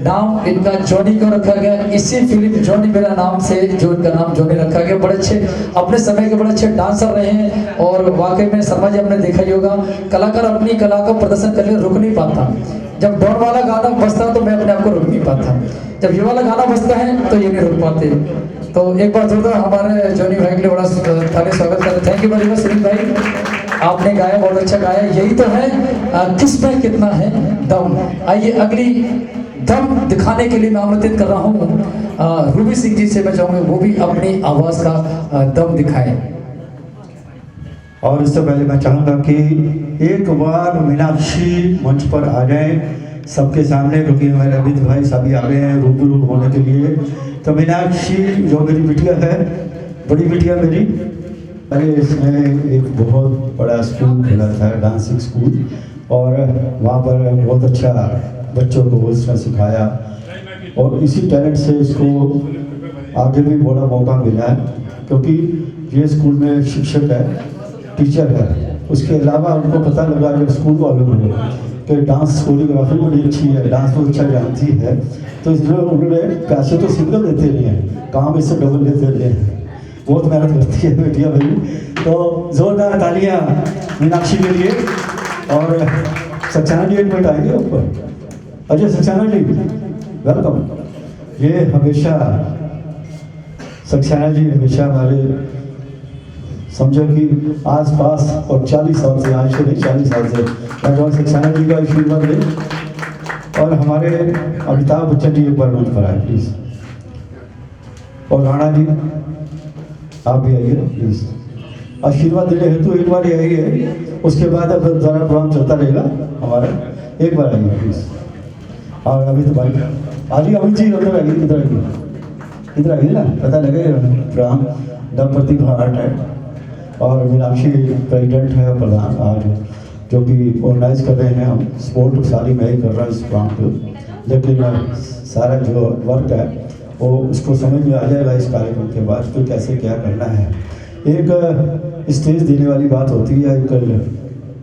नाम इनका जॉनी को रखा गया इसी फिल्म जॉनी मेरा नाम से जो इनका नाम जॉनी रखा गया। बड़े अच्छे अपने समय के बड़े अच्छे डांसर रहे हैं और वाकई में शर्मा जी आपने देखा ही होगा कलाकार अपनी कला का प्रदर्शन करने रुक नहीं पाता। जब डॉन वाला गाना बजता तो मैं अपने आप को रोक नहीं पाता, जब ये वाला गाना बजता है तो ये नहीं रोक पाते। तो एक बार जोरदार हमारे जॉनी भाई के लिए बड़ा ताली स्वागत करते। Thank you very much Sunil भाई, आपने गाया बहुत अच्छा गाया। यही तो है किस में कितना है दम। आइए अगली दम दिखाने के लिए मैं आमंत्रित कर रहा हूँ रूबी सिंह जी से। मैं चाहूँगा वो भी अपनी आवाज़ का दम दिखाएं।
और इससे पहले मैं चाहूँगा कि एक बार मीनाक्षी मंच पर आ जाए सबके सामने, क्योंकि हमारे अमित भाई सभी आ गए हैं रूबरू होने के लिए। तो मीनाक्षी जो मेरी बिटिया है, बड़ी बिटिया मेरी, अरे इसमें एक बहुत बड़ा स्कूल खुला था, डांसिंग स्कूल, और वहाँ पर बहुत अच्छा बच्चों को उसने सिखाया और इसी टैलेंट से इसको आगे भी बड़ा मौका मिला है, क्योंकि ये स्कूल में शिक्षक है, टीचर है। उसके अलावा उनको पता लगा जब स्कूल वालों को कि डांस कोरियोग्राफी बड़ी अच्छी है, डांस बहुत अच्छा जानती है, तो इसलिए उन्होंने पैसे तो सिंगल देते नहीं हैं, काम इससे डबल देते रहे हैं। बहुत मेहनत करती है बेटिया मेरी। तो जोरदार तालियां मीनाक्षी के लिए। और सक्सेना जी एक मिनट आएंगे ऊपर। अजय सक्सेना जी वेलकम। ये हमेशा सक्सेना जी हमेशा हमारे समझो कि आस पास और 40 साल से, आज से नहीं 40 साल से भगवान सक्सेना जी का आशीर्वाद ले। और हमारे अमिताभ बच्चन जी एक बार मंच पर आए प्लीज। और राणा जी आप भी आइए प्लीज, आशीर्वाद देने हेतु एक बार ही आइए, उसके बाद अब द्वारा प्रोग्राम चलता रहेगा हमारा। एक बार आइए प्लीज। और अमित भाई आइए, अमित जी उधर आइए, इधर आइए, इधर आइए ना, पता लगे प्रोग्राम दम प्रतिभा आर्ट है और मीनाक्षी प्रेसिडेंट है प्रधान आज, जो कि ऑर्गेनाइज कर रहे हैं। हम सपोर्ट सारी मैं ही कर रहा हूँ इस प्रोग्राम को, लेकिन सारा जो वर्क है वो उसको समझ में आ जाएगा इस कार्यक्रम के बाद तो कैसे क्या करना है। एक स्टेज देने वाली बात होती है, एक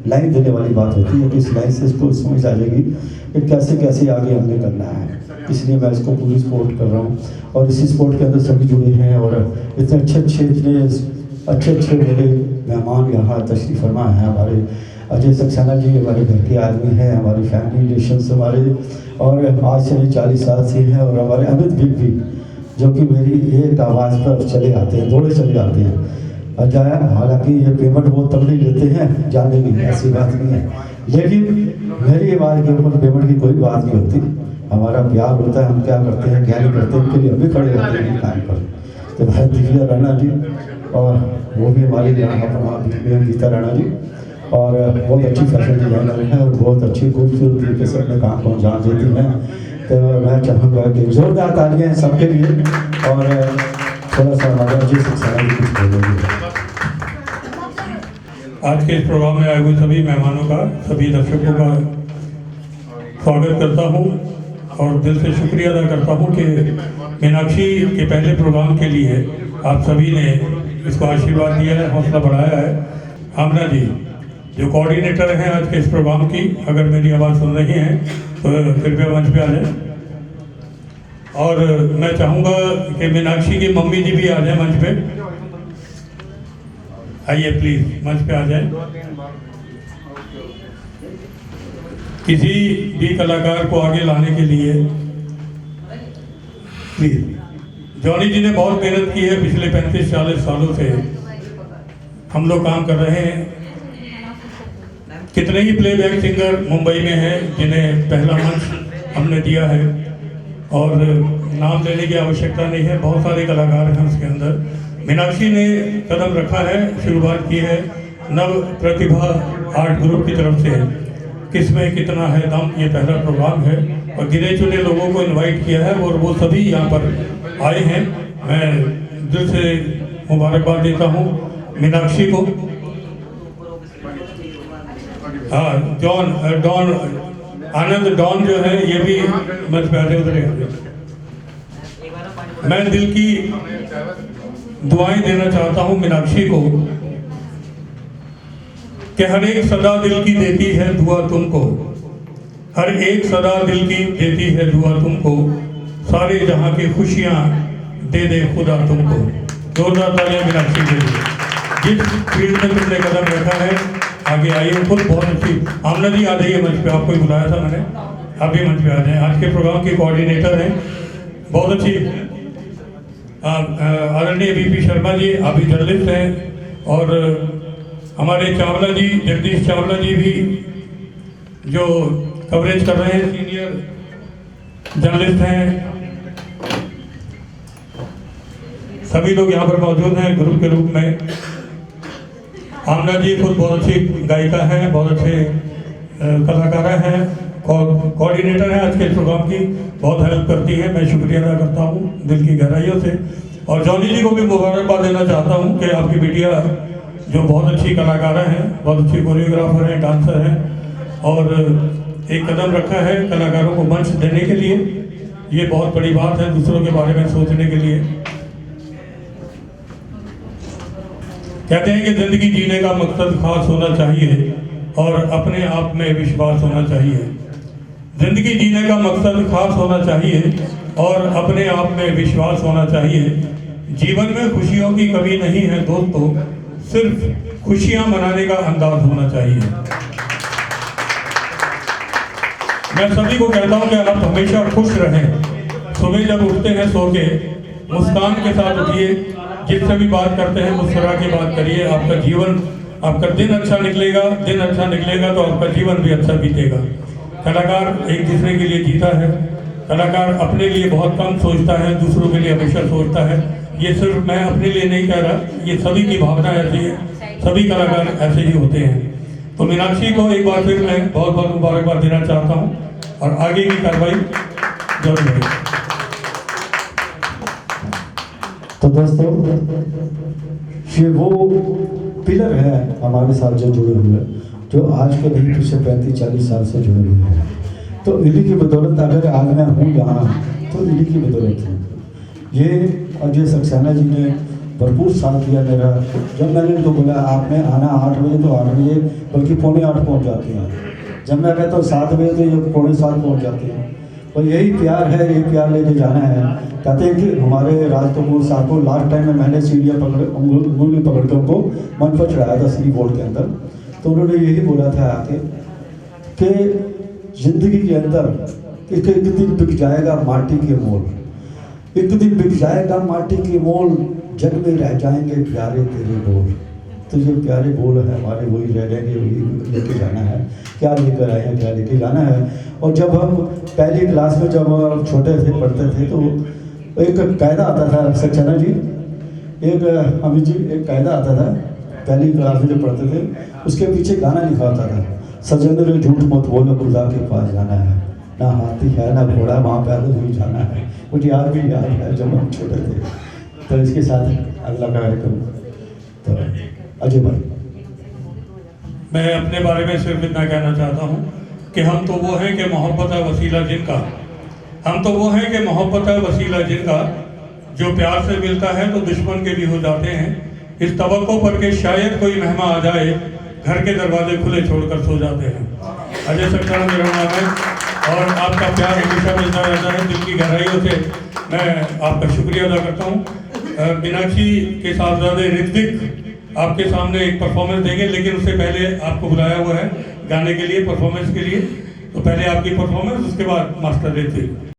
लाइन देने वाली बात होती है, तो इस लाइन से इसको समझ आ जाएगी कि कैसे कैसे आगे हमने करना है। इसलिए मैं इसको पूरी सपोर्ट कर रहा हूँ और इसी सपोर्ट के अंदर सभी जुड़े हैं। और इतने अच्छे मेरे मेहमान यहाँ तशरीफ़ फरमा हैं। हमारे अजय सक्सेना जी हमारे घर के आदमी हैं, हमारी फैमिली रिलेशंस हमारे और आज से नहीं 40 साल से हैं। और हमारे अमित भी जो कि मेरी एक आवाज़ पर चले आते हैं, दौड़े चले आते हैं। अजाया हालांकि ये पेमेंट बहुत तगड़ी लेते हैं, जाने की ऐसी बात नहीं है, लेकिन मेरी आवाज़ के ऊपर पेमेंट की कोई बात नहीं होती। हमारा प्यार होता है, हम क्या करते हैं, क्या नहीं करते, उनके लिए अभी खड़े रहते हैं टाइम पर। तो भाई दिव्या राणा जी और वो भी हमारी गीता राणा जी, और बहुत अच्छी फैशन डिजाइनर हैं और बहुत अच्छी खूबसूरत तरीके से अपने काम को अंजाम देती हैं। तो मैं चाहूँगा कि जोरदार तालियां सबके लिए। और थोड़ा सा हमारा जी सक्सेना जी कुछ बोलेंगे।
आज के इस प्रोग्राम में आए हुए सभी मेहमानों का, सभी दर्शकों का स्वागत करता हूं और दिल से शुक्रिया अदा करता हूं कि मीनाक्षी के पहले प्रोग्राम के लिए आप सभी ने इसको आशीर्वाद दिया है, हौसला बढ़ाया है। आमना जी जो कोऑर्डिनेटर हैं आज के इस प्रोग्राम की, अगर मेरी आवाज़ सुन रही हैं तो कृपया मंच पे आ जाएं। और मैं चाहूँगा कि मीनाक्षी की मम्मी जी भी आ जाए मंच पे। आइए प्लीज मंच पे आ जाए। किसी भी कलाकार को आगे लाने के लिए प्लीज। जॉनी जी ने बहुत मेहनत की है, पिछले 35-40 सालों से हम लोग काम कर रहे हैं। कितने ही प्लेबैक सिंगर मुंबई में हैं जिन्हें पहला मंच हमने दिया है और नाम लेने की आवश्यकता नहीं है, बहुत सारे कलाकार हैं उसके अंदर। मीनाक्षी ने कदम रखा है, शुरुआत की है नव प्रतिभा आर्ट ग्रुप की तरफ से। किसमें कितना है दम, ये पहला प्रोग्राम है और गिने चुने लोगों को इनवाइट किया है और वो सभी यहाँ पर आए हैं। मैं दिल से मुबारकबाद देता हूँ मीनाक्षी को। हाँ डॉन आनंद डॉन जो है ये भी मंच पे आते उतरे। मैं दिल की दुआएं देना चाहता हूं मीनाक्षी को कि हर एक सदा दिल की देती है दुआ तुमको, हर एक सदा दिल की देती है दुआ तुमको, सारे जहां की खुशियां दे दे खुदा तुमको। जोरदार तालियां मीनाक्षी के लिए। जिस फील्ड में तुमने कदम रखा है आगे आइए, खुद बहुत अच्छी। आमना जी आ जाइए मंच पे, आपको ही बुलाया था मैंने, आप भी मंच पे आ जाएं। आज के प्रोग्राम के कोऑर्डिनेटर हैं, बहुत अच्छी आदरणीय बीपी शर्मा जी, आप भी जर्नलिस्ट हैं, और हमारे चावला जी, जगदीश चावला जी भी जो कवरेज कर रहे हैं, सीनियर जर्नलिस्ट हैं। सभी लोग यहाँ पर मौजूद हैं ग्रुप के रूप में। आमना जी खुद बहुत अच्छी गायिका हैं, बहुत अच्छे कलाकार हैं, कोऑर्डिनेटर हैं आज के प्रोग्राम की, बहुत हेल्प करती हैं। मैं शुक्रिया अदा करता हूँ दिल की गहराइयों से, और जॉनी जी को भी मुबारकबाद देना चाहता हूँ कि आपकी बेटिया जो बहुत अच्छी कलाकार हैं, बहुत अच्छी कोरियोग्राफर हैं, डांसर हैं, और एक कदम रखा है कलाकारों को मंच देने के लिए। ये बहुत बड़ी बात है दूसरों के बारे में सोचने के लिए। कहते हैं कि जिंदगी जीने का मकसद खास होना चाहिए और अपने आप में विश्वास होना चाहिए। जिंदगी जीने का मकसद खास होना चाहिए और अपने आप में विश्वास होना चाहिए। जीवन में खुशियों की कमी नहीं है दोस्तों, सिर्फ खुशियां मनाने का अंदाज होना चाहिए। मैं सभी को कहता हूं कि आप हमेशा खुश रहें। सुबह जब उठते हैं सो के, मुस्कान के साथ उठिए, जिससे भी बात करते हैं मुस्कुरा के बात करिए। आपका जीवन, आपका दिन अच्छा निकलेगा, दिन अच्छा निकलेगा तो आपका जीवन भी अच्छा बीतेगा। कलाकार एक दूसरे के लिए जीता है, कलाकार अपने लिए बहुत कम सोचता है, दूसरों के लिए हमेशा सोचता है। ये सिर्फ मैं अपने लिए नहीं कह रहा, ये सभी की भावना ऐसी है, सभी कलाकार ऐसे ही होते हैं। तो मीनाक्षी को एक बार फिर मैं बहुत बहुत मुबारकबाद देना चाहता हूँ, और आगे की कार्रवाई जरूर है।
तो दोस्तों, ये वो पिलर है हमारे साथ जो जुड़े हुए, जो आज के नहीं पिछले 35-40 साल से जुड़े हुए हैं। तो इन्हीं की बदौलत अगर आज मैं हूँ यहाँ, तो इन्हीं की बदौलत है। ये अजय सक्सेना जी ने भरपूर साथ दिया मेरा। जब मैंने इनको बोला आपने आना 8 बजे, तो 8 बजे बल्कि 7:45 पहुँच जाते हैं। जब मैं कहता हूँ 7 बजे, तो ये 7:45 पहुँच जाते हैं। और यही प्यार है, ये प्यार लेके जाना है। कहते हैं कि हमारे राज कपूर साहब को लास्ट टाइम में मैंने सीढ़ियाँ उंगली पकड़ के उनको मंच पर चढ़ाया था श्री बोर्ड के अंदर, तो उन्होंने यही बोला था आके कि जिंदगी के अंदर एक दिन बिक जाएगा माटी के मोल, एक दिन बिक जाएगा माटी के मोल, जग में रह जाएंगे प्यारे तेरे बोल। तो ये प्यारे बोल है हमारे, वही रह जाएंगे, वही लेके जाना है। क्या लेकर आए हैं, क्या लेके जाना है। और जब हम पहली क्लास में जब छोटे थे, पढ़ते थे, तो एक कायदा आता था सक्सेना जी, एक अमित जी, एक कायदा आता था पहली क्लास में जब पढ़ते थे, उसके पीछे गाना लिखा होता था, सजन रे झूठ मत बोलो खुदा के पास जाना है, ना हाथी है ना घोड़ा, वहाँ पैदल ही जाना है। मुझे याद भी याद है जब हम छोटे थे। तो इसके साथ अगला कार्यक्रम तो अजय भाई।
मैं अपने बारे में सिर्फ इतना कहना चाहता हूँ कि हम तो वो हैं कि मोहब्बत है वसीला जिनका, हम तो वो हैं कि मोहब्बत है वसीला जिनका, जो प्यार से मिलता है तो दुश्मन के भी हो जाते हैं। इस तवक्को पर के शायद कोई मेहमान आ जाए, घर के दरवाजे खुले छोड़कर सो जाते हैं। अजय सक्सेना मेरा नाम है, और आपका प्यार हमेशा मिलता रहता है। दिल की गहराइयों से मैं आपका शुक्रिया अदा करता हूँ। मीनाक्षी के साहबजादे ऋत्विक आपके सामने एक परफॉर्मेंस देंगे, लेकिन उससे पहले आपको बुलाया हुआ है गाने के लिए, परफॉर्मेंस के लिए। तो पहले आपकी परफॉर्मेंस, उसके बाद मास्टर ऋत्विक।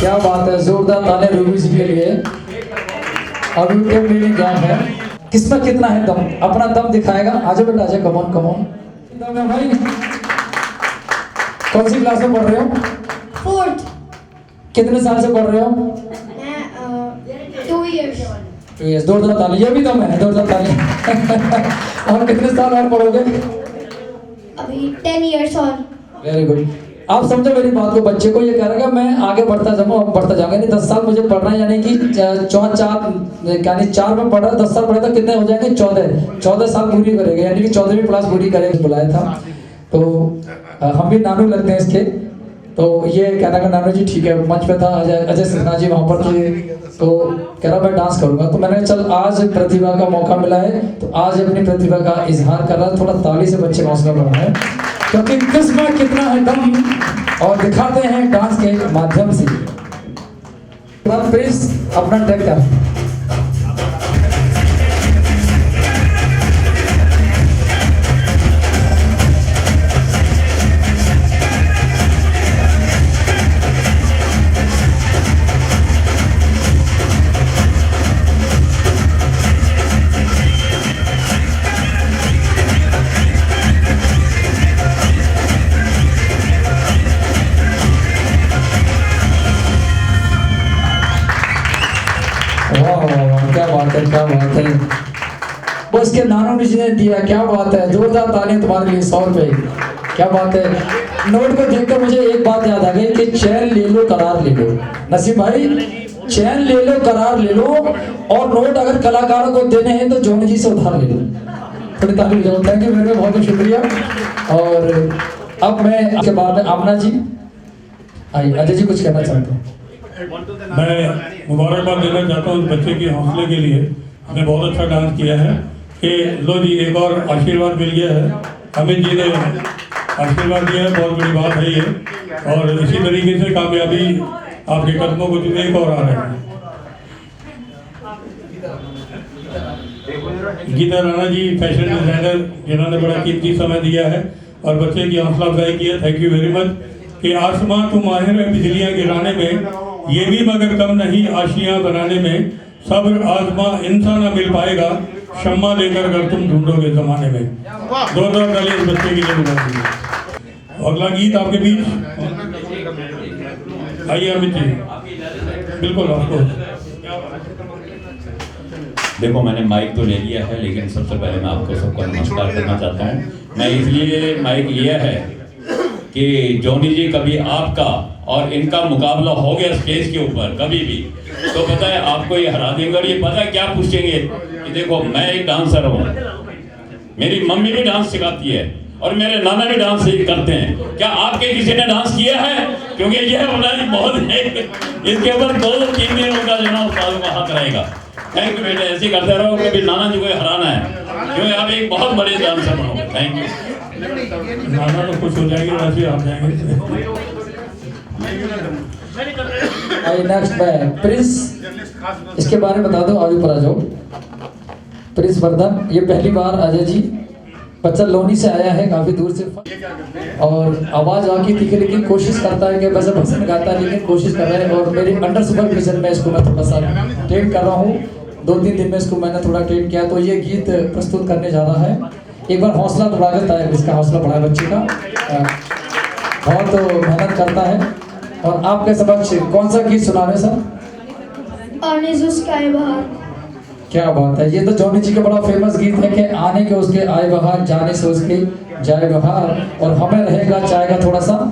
क्या बात है, जोरदार ताले रूबी जी के लिए। अभी टेप रीडिंग गैप है। किसमें कितना है दम, अपना दम दिखाएगा। आजा बेटा आजा, कम ऑन कम ऑन। दम है भाई। कौन सी क्लास में पढ़ रहे हो?
4th।
कितने साल से पढ़ रहे हो?
मैं 2 years।
2 years। जोरदार ताली, ये भी दम है, जोरदार ताली। और कितने साल और पढ़ोगे?
अभी 10 years और।
Very good. आप समझो मेरी बात को, बच्चे को ये कह रहा है कि मैं आगे बढ़ता जाऊंगा, नहीं 10 साल मुझे पढ़ना है, यानी कि 4 में पढ़ रहा, 10 साल पढ़ा तो कितने हो जाएंगे? 14 साल पूरी करेगा, यानी कि 14वीं क्लास पूरी करेगा। बुलाया था तो हम भी नानू लगते हैं इसके, तो ये कह रहा है नानू जी ठीक है। मंच पे था अजय सिन्हा जी वहाँ पर थे, तो कह रहा मैं डांस करूंगा। तो मैंने चल आज प्रतिभा का मौका मिला है तो आज अपनी प्रतिभा का इजहार कर रहा है। थोड़ा ताली से बच्चे हौसला बढ़ा है, क्योंकि किसमें कितना है दम, और दिखाते हैं डांस के माध्यम से। प्लीज अपना टेक कर। क्या बात है, क्या बात है। वो इसके नानू जी ने दिया, क्या बात है, जोरदार तालियां तुम्हारे लिए। 100 रुपए, क्या बात है। नोट को देखकर मुझे एक बात याद आ गई कि चैन ले लो करार ले लो। नसीब भाई चैन ले लो करार ले लो, और नोट अगर कलाकारों को देने हैं तो जोनी जी से उधार ले लो। थोड़ी ताली बजाओ। थैंक यू, मेरे बहुत बहुत शुक्रिया। और अब मैं आपके बाद में आमना जी, आइए अजय जी कुछ कहना चाहते हैं।
मैं मुबारकबाद देना चाहता हूँ बच्चे के हौसले के लिए। हमने बहुत अच्छा डांस किया है कि लो जी एक और आशीर्वाद मिल गया है। अमित जी ने आशीर्वाद दिया है, बहुत बड़ी बात है ये। और इसी तरीके से कामयाबी आपके कदमों को चुने एक और आ रहे हैं। गीता राणा जी फैशन डिजाइनर, जिन्होंने बड़ा कीमती समय दिया है और बच्चे की हौसला अफजाई की है। Thank you very much. कि आसमां तू माहिर है बिजलियाँ गिराने में, ये भी मगर कम नहीं आशियाँ बनाने में। सब्र आजमा इंसान न मिल पाएगा, शम्मा लेकर अगर तुम ढूंढोगे जमाने में। 2 ताली इस बच्चे की जरूरत। अगला गीत आपके बीच आइए अमित जी, बिल्कुल आपको।
देखो मैंने माइक तो ले लिया है, लेकिन सबसे पहले मैं आपको सबको नमस्कार करना चाहता हूँ। मैं इसलिए माइक लिया है कि जॉनी जी कभी आपका और इनका मुकाबला हो गया स्टेज के ऊपर कभी भी, तो पता है आपको ये हरा देंगे। और ये पता है क्या पूछेंगे कि देखो मैं एक डांसर हूँ, मेरी मम्मी भी डांस सिखाती है और मेरे नाना भी डांस करते हैं, क्या आपके किसी ने डांस किया है? क्योंकि ये बनानी बहुत है, इसके ऊपर 2-3 दिन उनका जो ना उस्ताद का हाथ रहेगा। थैंक यू बेटे, ऐसे करते रहो, कभी नाना जी को हराना है, क्योंकि आप एक बहुत बड़े डांसर बनोगे। Thank you.
नाना तो खुश हो जाएंगे, वैसे आप जाएंगे।
आइए नेक्स्ट मैं प्रिंस, इसके बारे में बता दो। आगे पर आ जाओ। प्रिंस वर्धन, ये पहली बार अजय जी, बच्चा लोनी से आया है काफी दूर से, और आवाज आकी थी, लेकिन कोशिश करता है कि वैसे भजन गाता है, लेकिन कोशिश कर रहा है। और मेरी अंडर सुपरविजन में इसको मैं थोड़ा सा ट्रेन कर रहा हूँ। 2-3 दिन में इसको मैंने थोड़ा ट्रेन किया, तो ये गीत प्रस्तुत करने जा रहा है। एक बार हौसला बढ़ा देता है, इसका हौसला बढ़ाए बच्चे का, बहुत मेहनत करता है। और आपके समक्ष कौन सा गीत सुना रहे सर?
आने से उसके आए बाहर।
क्या बात है, ये तो जॉनी जी का बड़ा फेमस गीत है कि आने के उसके आए बहार, जाने से उसके जाए बहार, और हमें रहेगा चाय का थोड़ा सा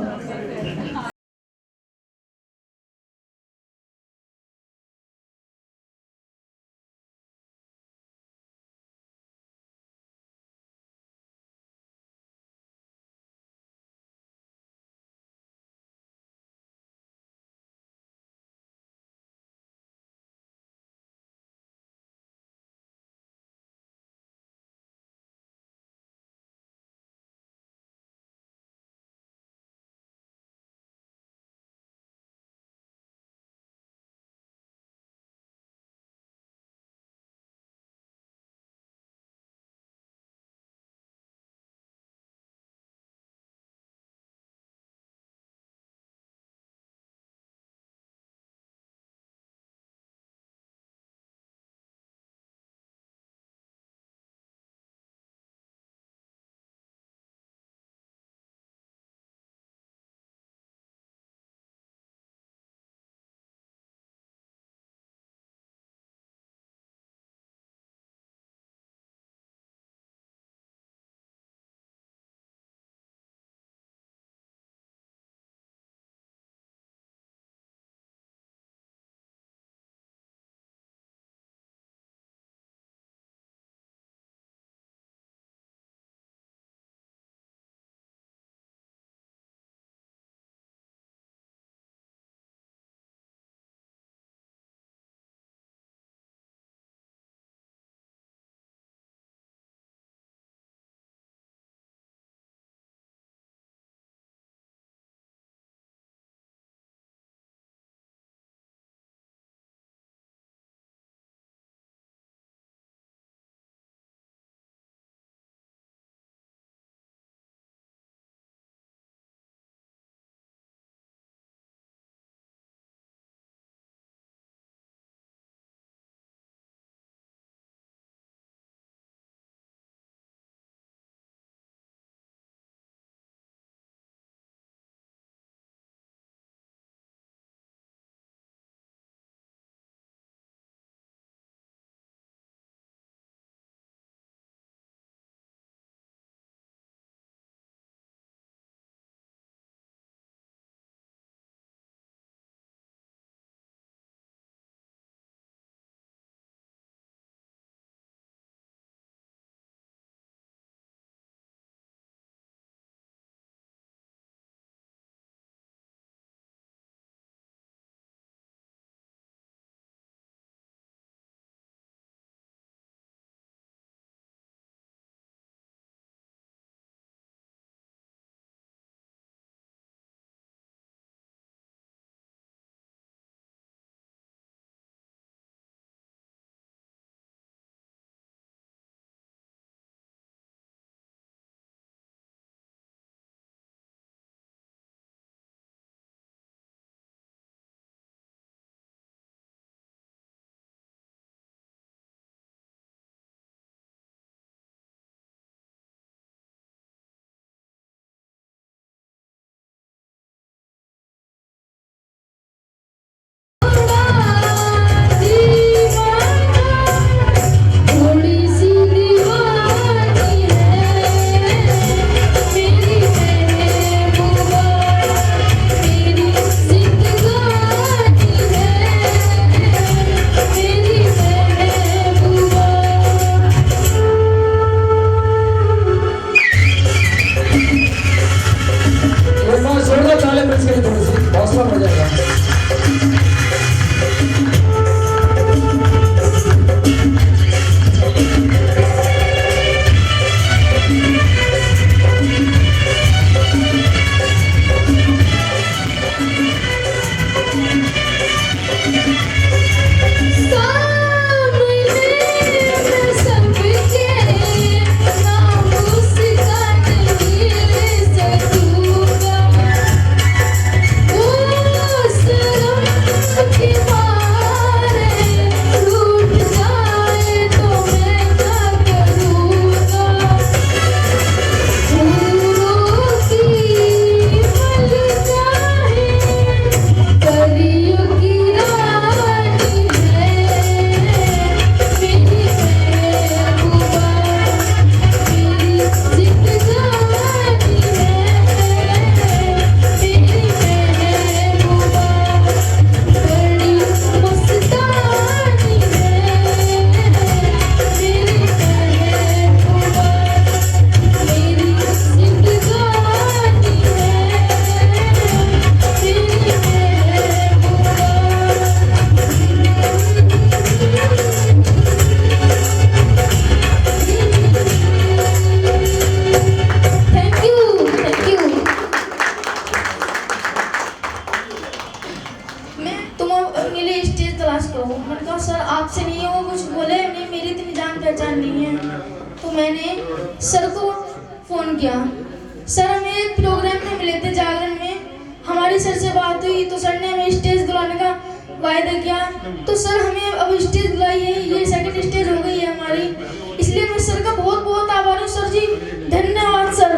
हौसला बढ़ जाएगा।
मैंने कहा सर आपसे नहीं है, वो कुछ बोले नहीं, मेरी इतनी जान पहचान नहीं है। तो मैंने सर को फ़ोन किया। सर हमें एक प्रोग्राम में मिले थे जागरण में, हमारी सर से बात हुई तो सर ने हमें स्टेज दिलाने का वायदा किया। तो सर हमें अब स्टेज दिलाई है, ये सेकंड स्टेज हो गई है हमारी, इसलिए मैं सर का बहुत बहुत आभारी हूँ। सर जी धन्यवाद सर।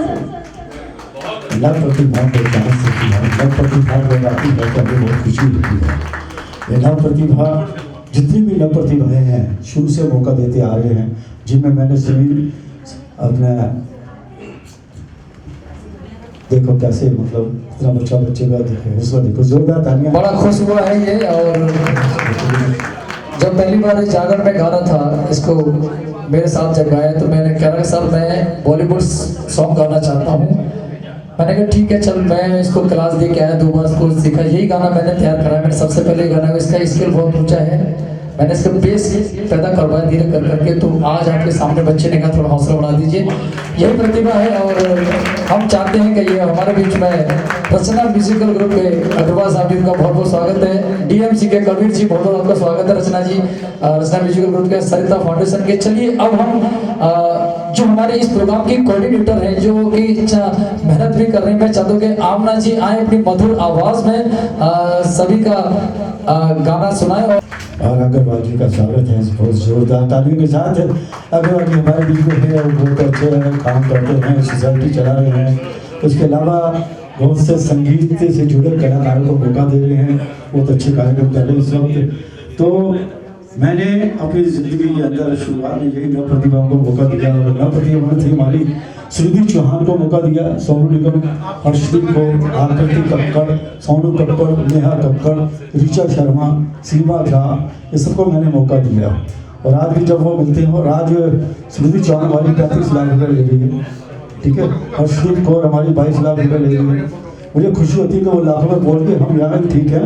नव प्रतिभा को जान सकती है, नव प्रतिभा को आती है तो हमें बहुत खुशी होती है। ये नव प्रतिभा, जितनी भी नव प्रतिभाएं हैं शुरू से मौका देते आ रहे हैं, जिनमें मैंने सभी अपने देखो कैसे मतलब इतना बच्चे का देखो जोरदार तालियां।
बड़ा खुश हुआ है ये। और जब पहली बार इस जागरण में गा रहा था, इसको मेरे साथ जब गाया तो मैंने कहा कि सर मैं बॉलीवुड सॉन्ग गाना चाहता हूँ। मैंने कहा ठीक है चल, मैं इसको क्लास दे के आया, 2 बार इसको सीखा, यही गाना मैंने तैयार कराया। मैंने सबसे पहले गाना, इसका स्किल बहुत ऊंचा है, मैंने इसका बेस पैदा करवाया धीरे कर करके। तो आज आपके सामने बच्चे ने कहा थोड़ा हौसला बढ़ा दीजिए, यही प्रतिभा है। और हम चाहते हैं कि ये हमारे बीच में रचना म्यूजिकल ग्रुप के अग्रवाल साहब जी का बहुत बहुत स्वागत है, डीएमसी के कबीर जी बहुत बहुत आपका स्वागत है, रचना जी रचना म्यूजिकल ग्रुप के सरिता फाउंडेशन के। चलिए अब हम जो हमारे इस प्रोग्राम की कोऑर्डिनेटर हैं, जो कि मेहनत भी कर रहे हैं, मैं चाहता हूँ कि आमना जी आए अपनी मधुर आवाज में सभी का गाना सुनाए।
और अग्रवाल जी का स्वागत है बहुत जोरदार तालियों के साथ। अग्रवाल जी हमारे बीच में है, बहुत अच्छे काम करते हैं, सोसाइटी चला रहे हैं। उसके अलावा बहुत से संगीत से जुड़े कलाकारों को मौका दे रहे हैं, बहुत अच्छे कार्यक्रम कर रहे हैं इस वक्त। तो मैंने अपनी ज़िंदगी के अंदर शुरुआत में यही नव प्रतिभाओं को मौका दिया, और नव प्रतिभा थी हमारी श्रुति चौहान को मौका दिया, सोनू निगम, हर्षदीप को, आकृति कक्कड़, सोनू कक्कड़, नेहा कक्कड़, ऋचा शर्मा, सीमा झा, ये सबको मैंने मौका दिया। और आज भी जब वो मिलते हैं, और आज श्रुति चौहान हमारी 35 लाख रुपये ले रही है, ठीक है, हर्षदीप कौर हमारी 22 लाख रुपये ले रही है। मुझे खुशी होती है कि वो लाखों में बोल के हम यहाँ ठीक है।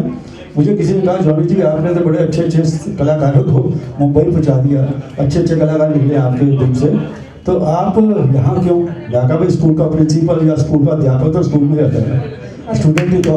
मुझे किसी ने कहा जॉनी जी आपने तो बड़े अच्छे अच्छे कलाकारों को मुंबई पहुँचा दिया, अच्छे अच्छे कलाकार निकले आपके दिन से, तो आप यहाँ क्यों? ढाका में स्कूल का प्रिंसिपल या स्कूल का अध्यापक तो स्कूल में रहता है, स्टूडेंट ही तो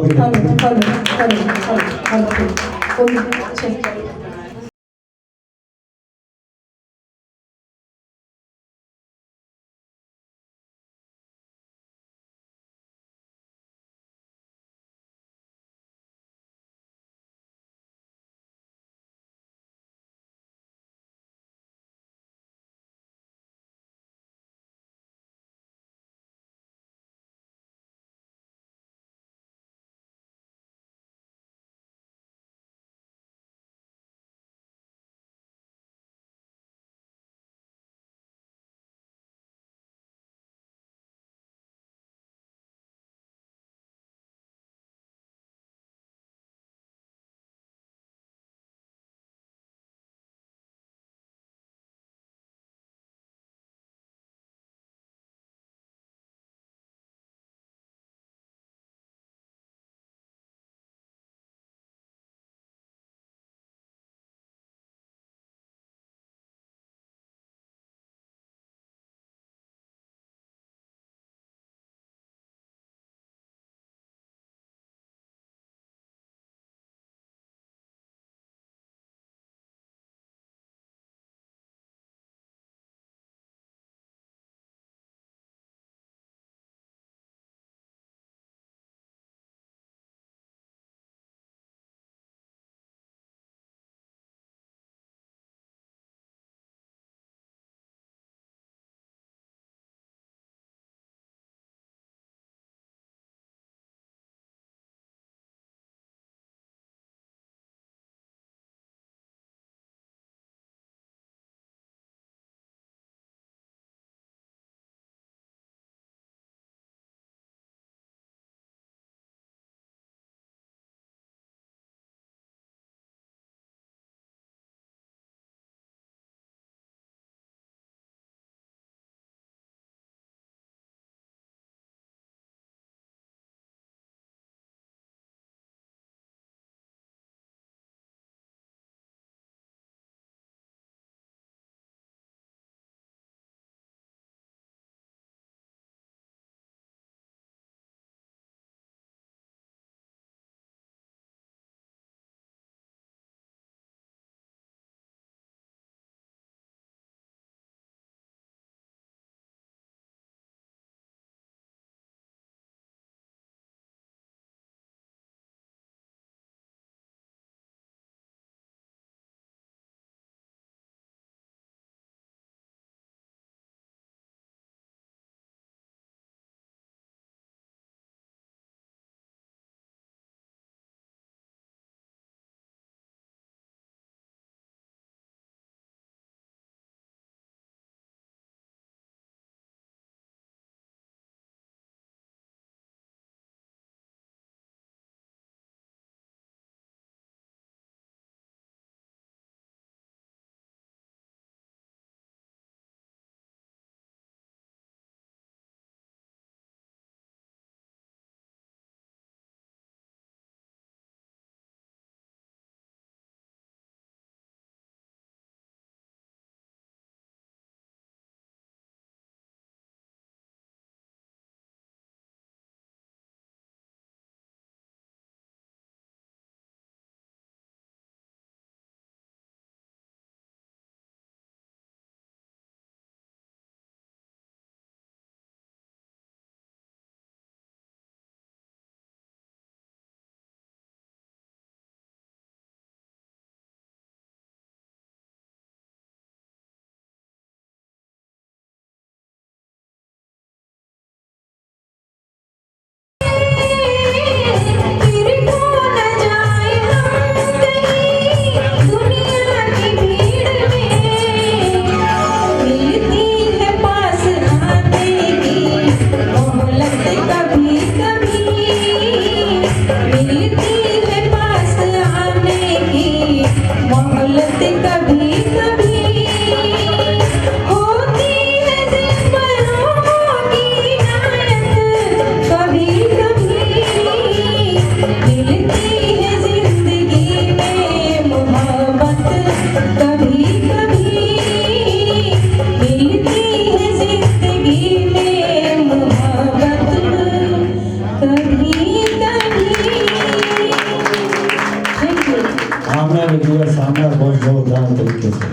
आमना बहुत जोरदार तरीके से,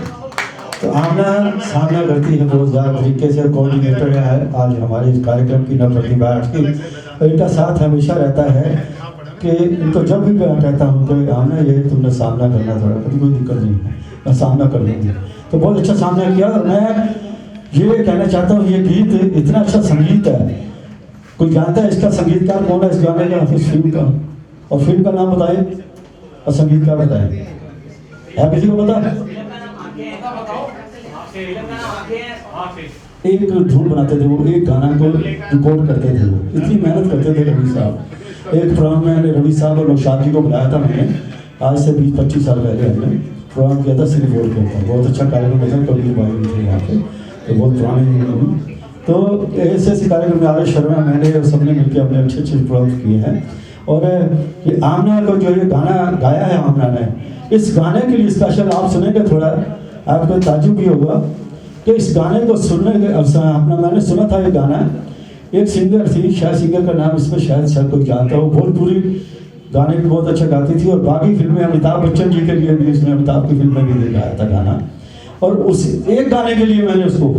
तो आमना सामना करती है बहुत ज़्यादा तरीके से। कोऑर्डिनेटर है आज हमारे इस कार्यक्रम की न प्रतिभा की, इनका साथ हमेशा रहता है कि इनको जब भी मैं कहता हूँ कि आमना ये तुमने सामना करना, थोड़ा कभी कोई दिक्कत नहीं है, मैं सामना कर लूँगी। तो बहुत अच्छा सामना किया। और मैं ये कहना चाहता हूँ ये गीत इतना अच्छा संगीत है, कोई जानता है इसका संगीतकार कौन है इस गाने का, इस फिल्म का? और फिल्म का नाम बताएं और संगीतकार बताएं, है किसी को पता? एक धुन बनाते थे वो, एक गाना को रिकॉर्ड करते थे वो, इतनी मेहनत करते थे रवि साहब। एक प्रोग्राम में रवि साहब और नौशाद जी को बुलाया था मैंने, आज से 20-25 साल पहले हमने प्रोग्राम किया था सिंगापुर के ऊपर। बहुत अच्छा कार्यक्रम था, कबीर भाई भी थे यहाँ पे, तो बहुत पुराने। तो ऐसे कार्यक्रम में आर शर्मा मैंने और सबने मिलकर अपने अच्छे प्रोग्राम किए हैं। और ये आमना को जो ये गाना गाया है आमना ने, इस गाने के लिए स्पेशल आप सुनेंगे, थोड़ा आपको ताज्जुब भी होगा कि इस गाने को सुनने के अपना मैंने सुना था ये गाना, एक सिंगर थी, शायद सिंगर का नाम इसमें शायद कोई जानता हो, भोजपुरी गाने भी बहुत अच्छा गाती थी। और बाकी फिल्में अमिताभ बच्चन जी के लिए भी, इसमें अमिताभ की फिल्म में भी गाया था गाना। और उस एक गाने के लिए मैंने उसको,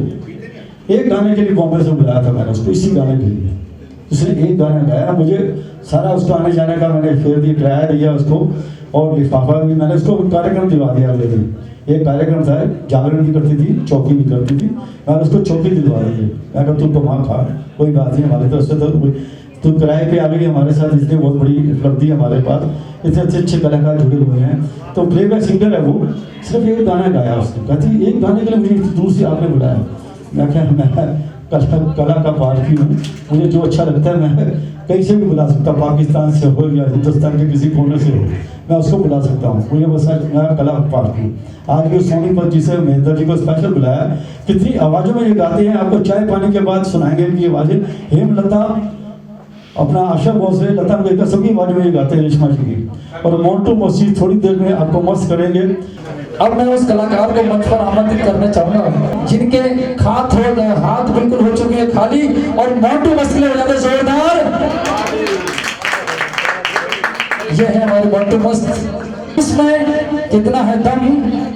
एक गाने के लिए बॉम्बे से बुलाया था मैंने उसको, इसी गाने के लिए उसने एक गाना गाया। मुझे सारा उसको आने जाने का मैंने फेर दिया, किराया दिया उसको, और लिफाफा भी मैंने उसको कार्यक्रम दिलवा दिया अगले दिन। एक कार्यक्रम था, जागरण भी करती थी, चौकी भी करती थी, मैंने उसको चौकी दिलवा दी। मैं कहा तुम तो वहाँ खा, कोई बात नहीं, हमारे तरफ से तो तुम किराए पे आ गई हमारे साथ, इसलिए बहुत बड़ी उपलब्धि है हमारे पास, इतने अच्छे कलाकार जुड़े हुए हैं। तो प्लेबैक सिंगर है वो, सिर्फ एक गाना गाया उसने, कहती एक गाने के लिए मुझे इतनी दूर से आपने बुलाया। मैं क्या, मैं कला का पारखी हूँ, मुझे जो अच्छा लगता है मैं कहीं से भी बुला सकता हूँ, पाकिस्तान से हो या हिंदुस्तान के किसी कोने से हो, मैं उसको बुला सकता हूँ, मुझे बस मैं कला पारखी हूँ। आज भी सोनीपत जी से महेंद्र जी को स्पेशल बुलाया, कितनी आवाज़ों में ये गाते हैं, आपको चाय पानी के बाद सुनाएंगे इनकी आवाज़ें। हेमलता, अपना आशा भोसले, लता मंगेशकर, सभी आवाज़ में ये गाते हैं, रेशमा जी की। और मोन्टू मस्जिद थोड़ी देर में आपको मस्त करेंगे।
अब मैं उस कलाकार को मंच पर आमंत्रित करना चाहूंगा जिनके हाथ बिल्कुल हो चुके हैं खाली, और मोन्टू मस्जिद हो जाते जोरदार। ये है हमारे मोन्टू मस्जिद, इसमें कितना है दम,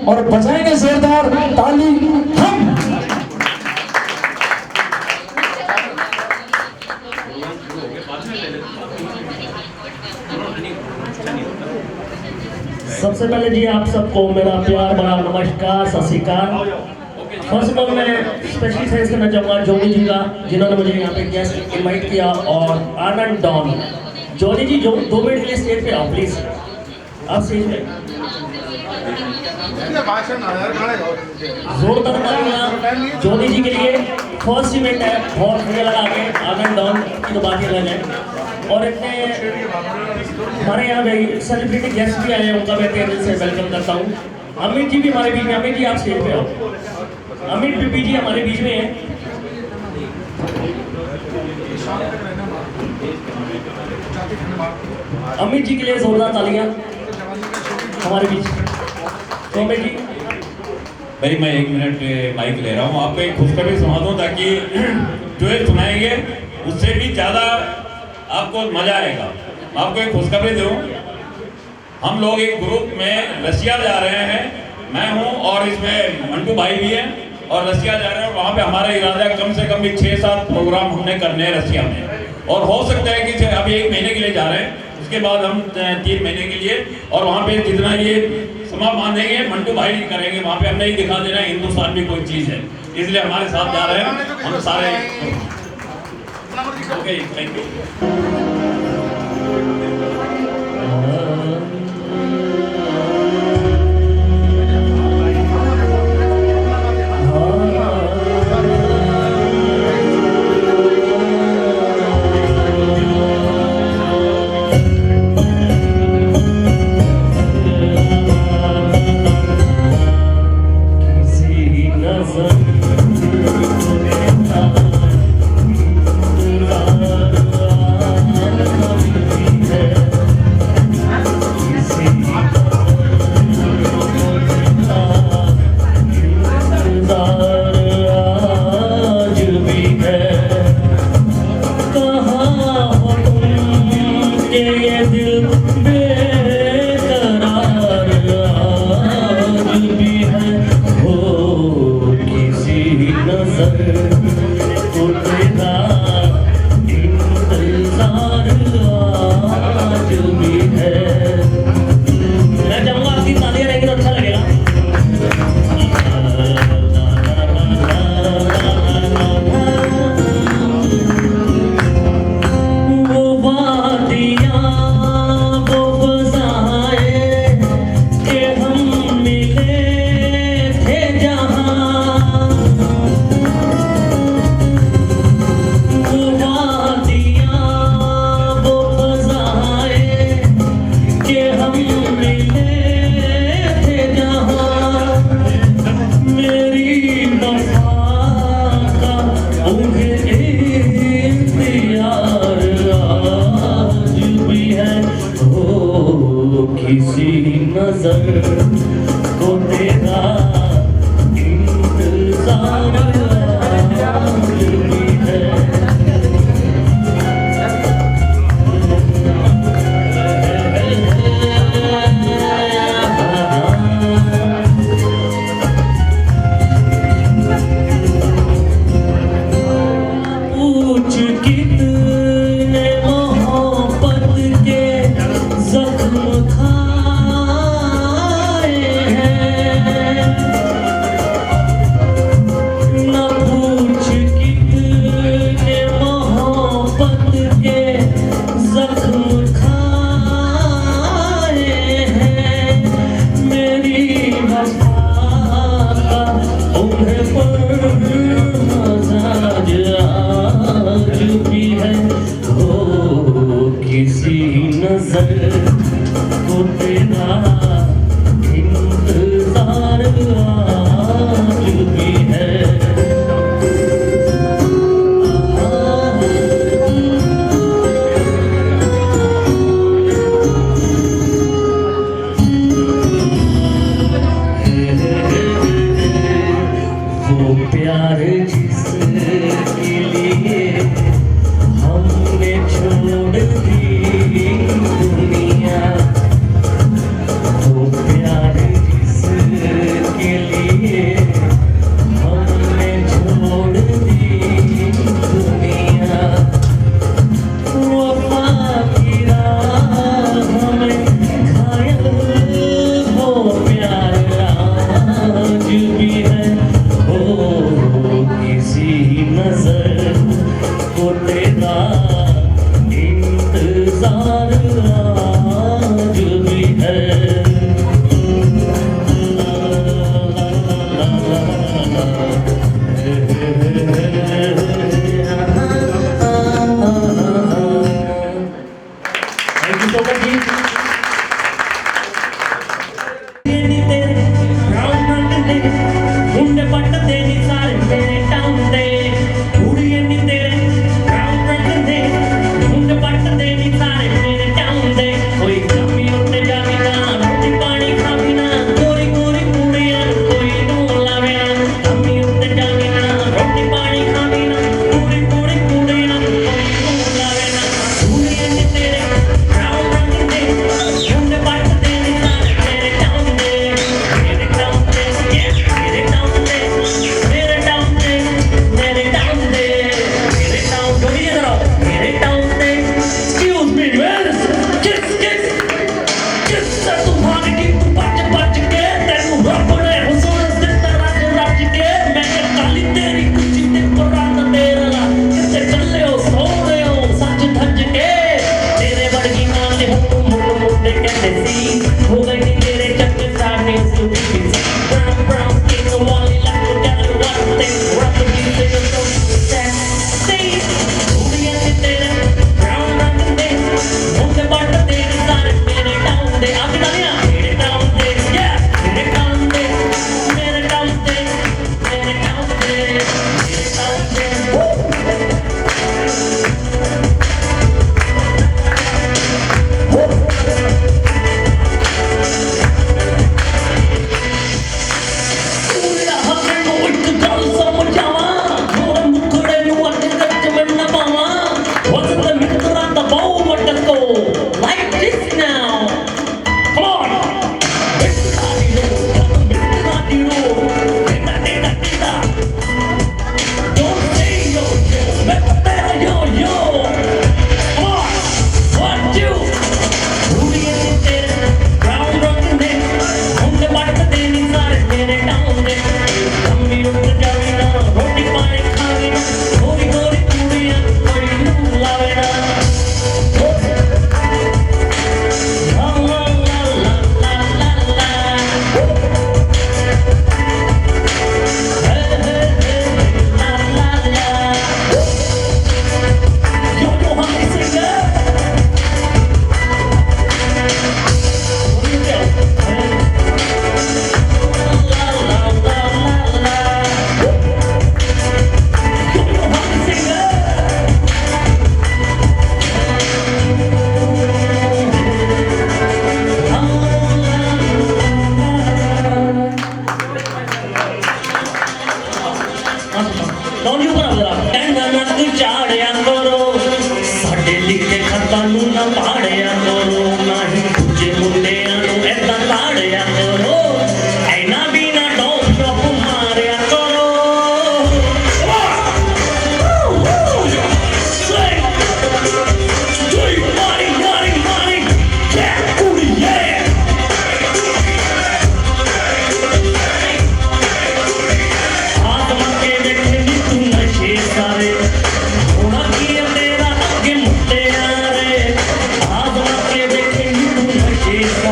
और बजाएंगे जोरदार ताली हम।
सबसे पहले जी आप सबको मेरा प्यार भरा नमस्कार, सत श्री अकाल। फर्स्ट ऑफ ऑल मैं स्पेशली थैंक्स करना चाहूँगा जॉनी जी का, जिन्होंने मुझे यहाँ पे गेस्ट इनवाइट किया, और आनंद डॉन। जॉनी जी, जो 2 मिनट के लिए स्टेज पे आओ प्लीज, आप स्टेज पे। जोरदार तालियां जॉनी जी के लिए, फर्स्ट इवेंट है, बहुत बढ़िया लगा के। आनंद डॉन की तो बात ही अलग है। और इतने हमारे यहाँ भाई सेलिब्रिटी गेस्ट भी आए हैं, उनका मैं तहे दिल से वेलकम करता हूँ। अमित जी भी हमारे बीच में, अमित जी आप स्टेज पे आओ। अमित बीपी जी हमारे बीच में हैं। अमित जी के लिए जोरदार तालियां हमारे बीच। तो अमित जी
भाई मैं 1 मिनट माइक ले रहा हूँ, आपको एक खुशखबरी सुना दूँ ताकि जो ये सुनाएंगे उससे भी ज़्यादा आपको मजा आएगा। आपको एक खुशखबरी दूँ, हम लोग एक ग्रुप में रसिया जा रहे हैं, मैं हूँ और इसमें मंटू भाई भी हैं, और रसिया जा रहे हैं। वहाँ पे हमारा इरादा कम से कम भी 6-7 प्रोग्राम हमने करने हैं रसिया में, और हो सकता है कि अभी 1 महीने के लिए जा रहे हैं, उसके बाद हम 3 महीने के लिए, और वहाँ पे जितना ये समा बांधेंगे मंटू भाई करेंगे, वहाँ पे हमने ही दिखा देना है हिंदुस्तान में कोई चीज़ है, इसलिए हमारे साथ जा रहे हैं हम सारे। Okay, thank you.
किसी नजर को तेरा इंतजार आज भी है। पूछ कितने मोहब्बत के जख्म खाए हैं, न पूछ कितने मोहब्बत के जख्म खाए हैं। मेरी वफा का उन्हें पर मजाज आज भी है। हो किसी नजर को तेरा इंतजार आज भी है। वो प्यार जिसके लिए हमने छोड़ दी दुनिया, वो प्यार जिसके लिए हमने छोड़ दी दुनिया। वफा की राह में घायल वो प्यार आज भी है। हो किसी नजर को तेरा इंतजार आज भी है। Thank you so much, जी। मुंडे पट्ट दे नी सारे मेरे टाउन दे, कुड़िए नी तेरे ब्राउन रंग दे। मुंडे पट्ट दे नी सारे मेरे टाउन दे, कोई कमी उत्ते जावी ना, रोटी पानी खावी ना, गोरी गोरी कुड़िया कोई नूं लावे ना। कमी उत्ते जावी ना, रोटी पानी खावी ना, गोरी गोरी कुड़िया कोई नूं लावे ना। कुड़िए नी तेरे ब्राउन रंग दे, मुंडे पट्ट दे नी सारे मेरे टाउन दे, मेरे टाउन दे, yes, मेरे टाउन दे, मेरे टाउन दे, मेरे टाउन दे, मेरे टाउन जोड़िए जरा, मेरे टाउन दे। Excuse me, man, किस से तू भाग गई, तू बच के, तेनू रब ने हुजूर से रच के। मैं क्या काली तेरी कुची ते कुरान तेरा, किते चले हो सो रहे हो सच धज के। तेरे वर्गी मान ले हुक्म मुंडे कहते सी, हो गई नी तेरे चक्कर साने सुबी सी। Brown brown skin वाली लग गया one thing, rub the music so sexy। कुड़ियां नी तेरे brown रंग दे, मुंडे पट्ट दे नी सारे मेरे टाउन दे। आगे डालिया मेरे टाउन दे, yeah, मेरे टाउन दे, मेरे टाउन दे, मेरे टाउन दे, मेरे टाउन दे। Pink,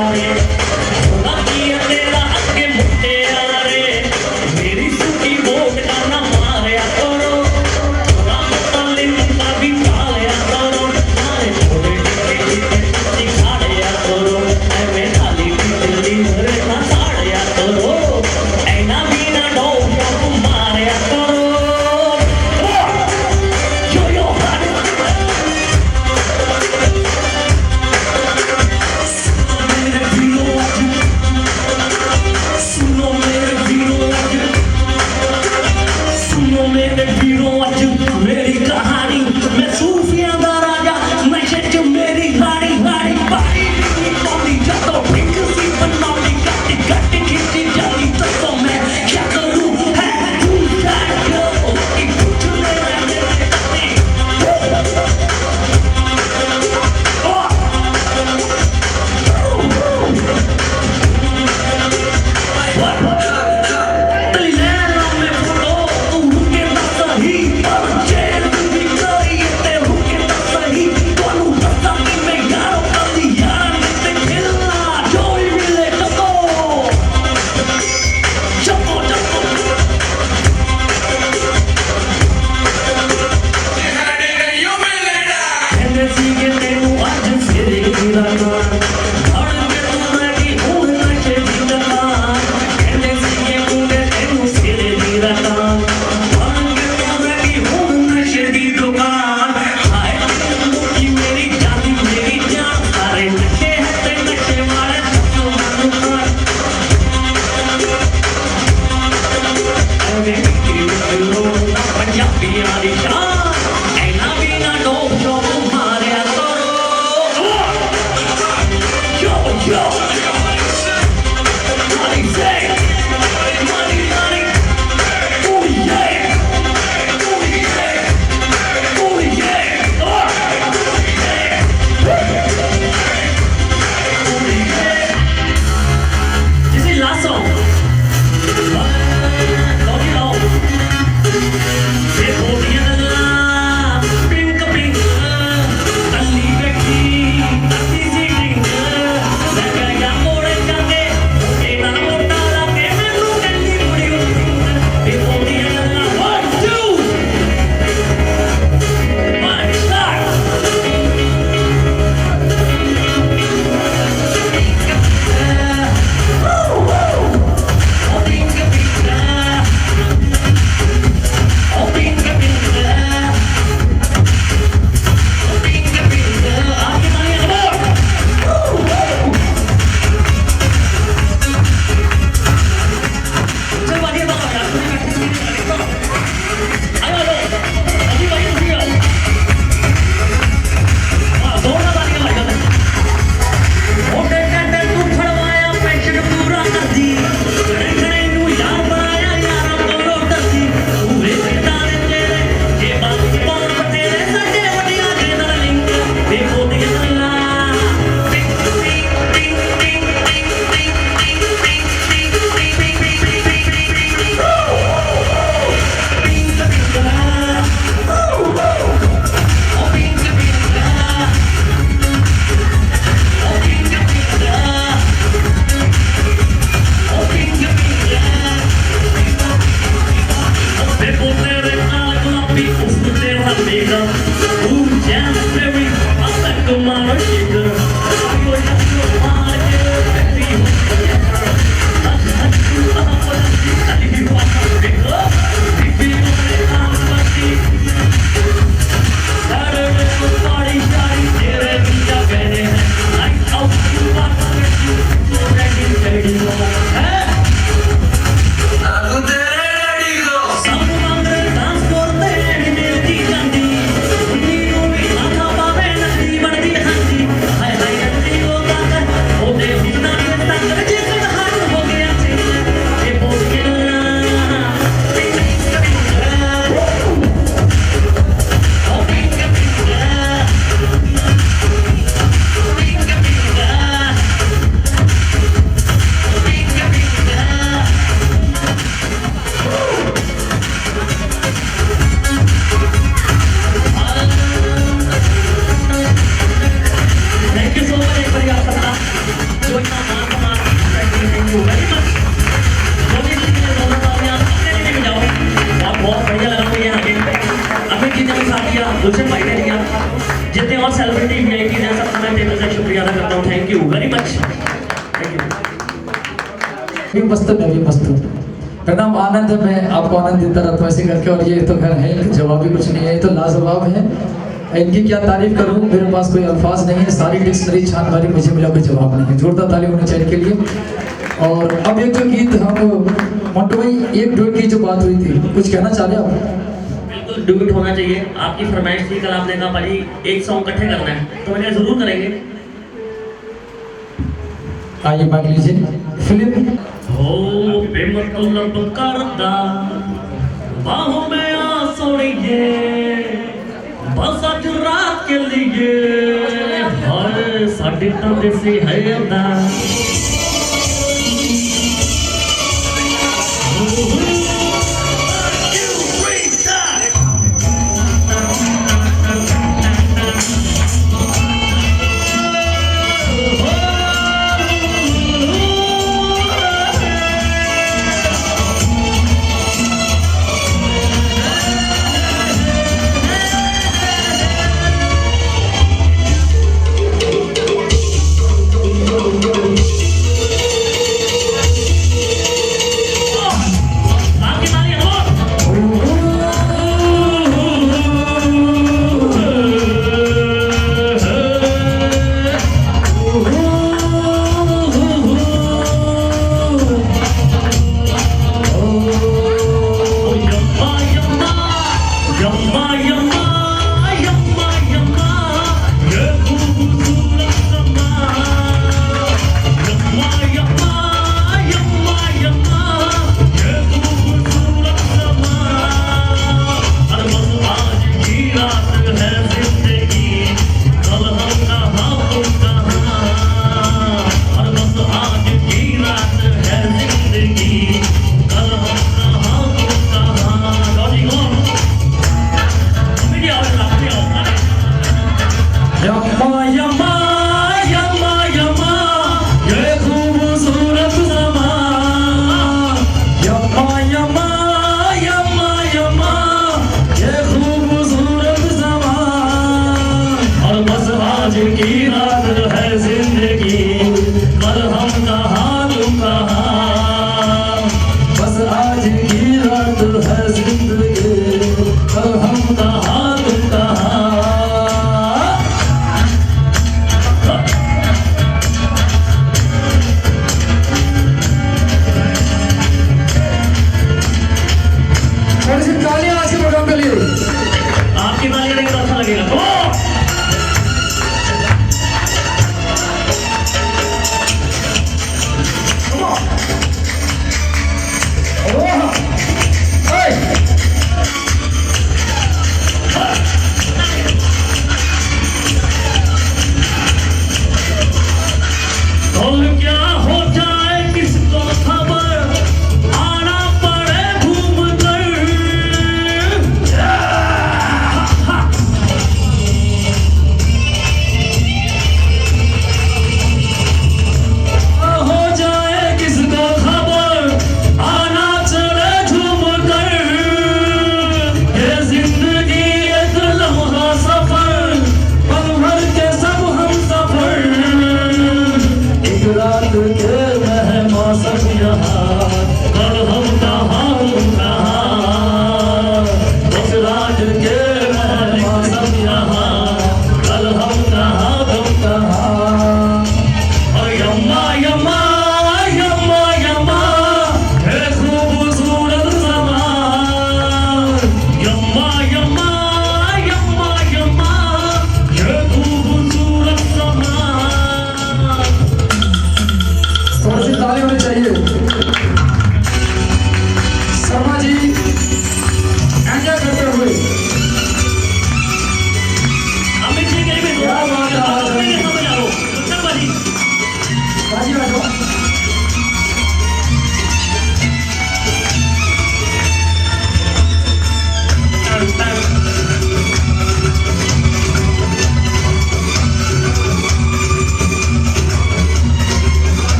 शुक्रिया अदा करता हूँ। Thank you very much. Thank you.
भी मस्त मैं भी मस्त हूँ। प्रणाम, आनंद है, मैं आपको आनंद देता रहता हूँ ऐसे करके। और ये तो खैर है, जवाब भी कुछ नहीं है, ये तो लाजवाब है। इनकी क्या तारीफ करूँ, मेरे पास कोई अल्फाज नहीं है। सारी डिक्शनरी छान मारी, मुझे मिला कोई जवाब नहीं है। जोरदार ताली होनी चाहिए इनके लिए। और अब एक जो गीत हम मंटू भाई, एक डुएट की जो बात हुई थी, कुछ कहना चाह रहे आप?
बिल्कुल डुएट होना चाहिए। आपकी फरमाइश थी, कल आपने कहा भाई एक सॉन्ग इकट्ठे करना है, तो मैंने जरूर करेंगे।
आइए मांग लीजिए। फिल्म
हो बेमतलब करदा बाहों में आ सोनिए, बस आज रात के लिए हर साड़ी तो देसी है अदा।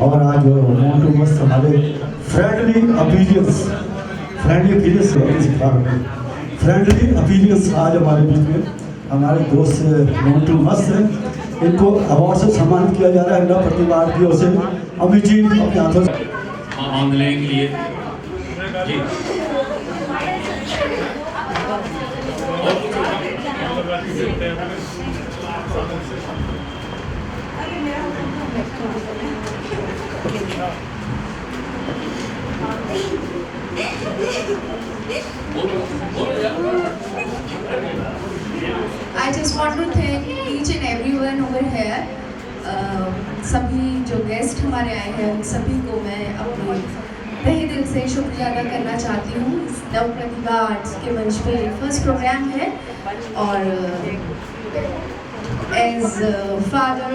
और आज मोटू मस्त हमारे फ्रेंडली अपीलियंस आज हमारे बीच में हमारे दोस्त मोटू मस्त हैं। इनको अवार्ड से सम्मानित किया जा रहा है नव प्रतिभागियों से। अमित जी अपने हाथों से
मांगने के लिए जी
I just want to thank each and everyone over here. सभी जो गेस्ट हमारे आए हैं उन सभी को मैं अपने तहे दिल से शुक्रिया अदा करना चाहती हूँ। इस नव प्रतिभा आर्ट्स के मंच पे फर्स्ट प्रोग्राम है और एज फादर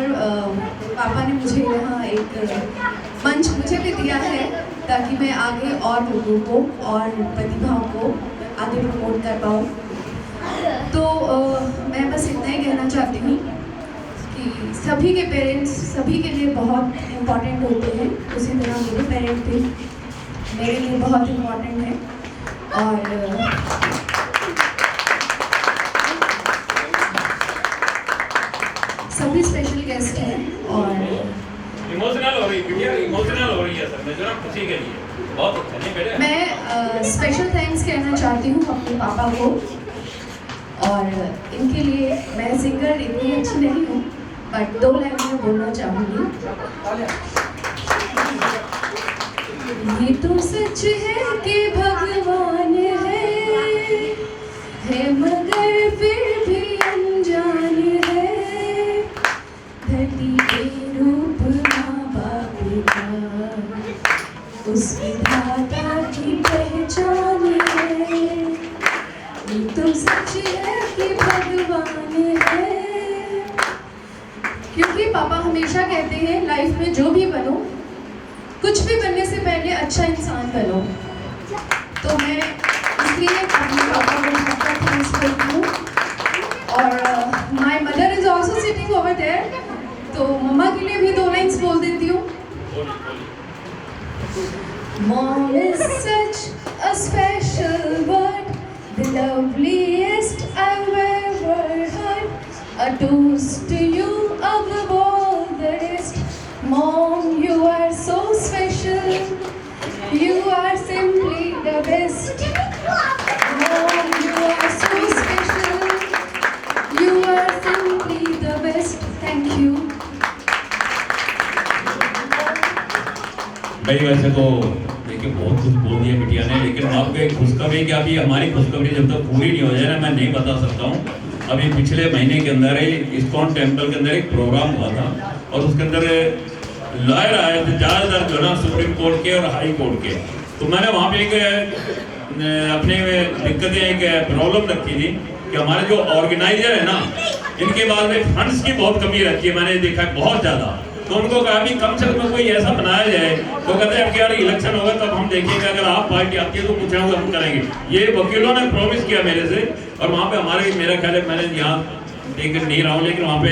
पापा ने मुझे यहाँ एक मंच मुझे भी दिया है ताकि मैं आगे और लोगों को और प्रतिभाओं को आगे प्रमोट कर पाऊँ। तो मैं बस इतना ही कहना चाहती हूँ कि सभी के पेरेंट्स सभी के लिए बहुत इम्पॉर्टेंट होते हैं, उसी तरह मेरे पेरेंट्स भी मेरे लिए बहुत इम्पॉर्टेंट है। और सभी स्पेशल गेस्ट हैं और
इमोशनल हो रही है सर, मैं जरा खुशी के लिए बहुत अच्छा नहीं बेटे।
मैं स्पेशल थैंक्स कहना चाहती हूँ अपने पापा को और इनके लिए। मैं सिंगर इतनी अच्छी नहीं हूँ बट 2 लाइन में बोलना चाहूँगी। ये तो सच है कि भगवान है मगर फिर भी अनजान है। धरती के रूप माँ बाप का उस विधाता की पहचान है। ये तो सच है कि भगवान है, क्योंकि पापा हमेशा कहते हैं लाइफ में जो भी बनो कुछ भी बनने से पहले अच्छा इंसान बनो। तो मैं इसलिए अपने पापा को बहुत थैंक्स करती हूँ। और my mother is also sitting over there, तो मम्मा के लिए भी 2 लाइन्स बोल देती हूँ। Mom is such a special word, the loveliest I've ever heard. A toast to you above all the rest. Mom, you are so special. You are simply the best. Mom, you are so special. You are simply the best. Thank you.
भाई वैसे तो देखिए बहुत कुछ बोल दिया बिटिया ने, लेकिन आपको एक खुशखबरी कि अभी हमारी खुशखबरी जब तक पूरी नहीं हो जाए ना मैं नहीं बता सकता हूँ। अभी पिछले महीने के अंदर ही इस्कॉन टेम्पल के अंदर एक प्रोग्राम हुआ था और उसके अंदर लॉयर आए थे ज़्यादातर जो ना सुप्रीम कोर्ट के और हाई कोर्ट के। तो मैंने वहाँ पे एक अपने दिक्कतें एक प्रॉब्लम रखी थी कि हमारे जो ऑर्गेनाइजर है ना इनके बाद में फंड्स की बहुत कमी रहती है, मैंने देखा है बहुत ज़्यादा। तो उनको कहा भी कम से कम कोई ऐसा बनाया जाए। तो कहते हैं अब यार इलेक्शन होगा तब हम देखेंगे, अगर आप पार्टी आती है तो कुछ हम करेंगे। ये वकीलों ने प्रॉमिस किया मेरे से और वहाँ पे हमारे मेरा ख्याल है मैंने यहाँ देख नहीं रहा हूँ लेकिन वहाँ पे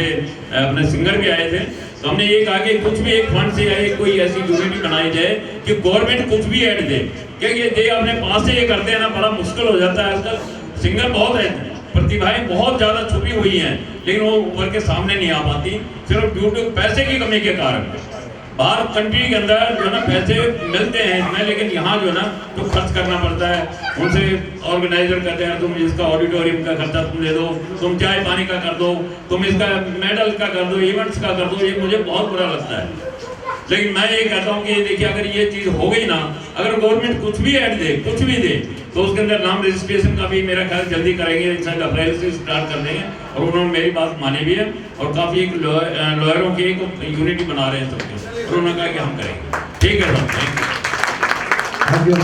अपने सिंगर भी आए थे। तो हमने ये कहा कि कुछ भी एक फंड से या कोई ऐसी यूनिटी बनाई जाए कि गवर्नमेंट कुछ भी ऐड दे, क्योंकि ये अपने पास से ये करते हैं ना बड़ा मुश्किल हो जाता है। आजकल सिंगर बहुत है, प्रतिभाएं बहुत ज़्यादा छुपी हुई हैं लेकिन वो ऊपर के सामने नहीं आ पाती सिर्फ ड्यू टू पैसे की कमी के कारण। बाहर कंट्री के अंदर जो है ना पैसे मिलते हैं इसमें, लेकिन यहाँ जो है ना तो खर्च करना पड़ता है। उनसे ऑर्गेनाइजर कहते हैं तुम इसका ऑडिटोरियम का खर्चा तुम दे दो, तुम चाय पानी का कर दो, तुम इसका मेडल का कर दो, इवेंट्स का कर दो। ये मुझे बहुत बुरा लगता है। लेकिन मैं ये कहता हूँ कि देखिए अगर ये चीज़ हो गई ना, अगर गवर्नमेंट कुछ भी ऐड दे कुछ भी दे तो उसके अंदर नाम रजिस्ट्रेशन का भी मेरा ख्याल जल्दी करेंगे, इंशाल्लाह अप्रैल से स्टार्ट कर देंगे। और उन्होंने मेरी बात मानी भी है और काफ़ी एक लॉयरों की एक यूनिटी बना रहे हैं सबके, उन्होंने कहा कि हम करेंगे। ठीक है सर, थैंक यू।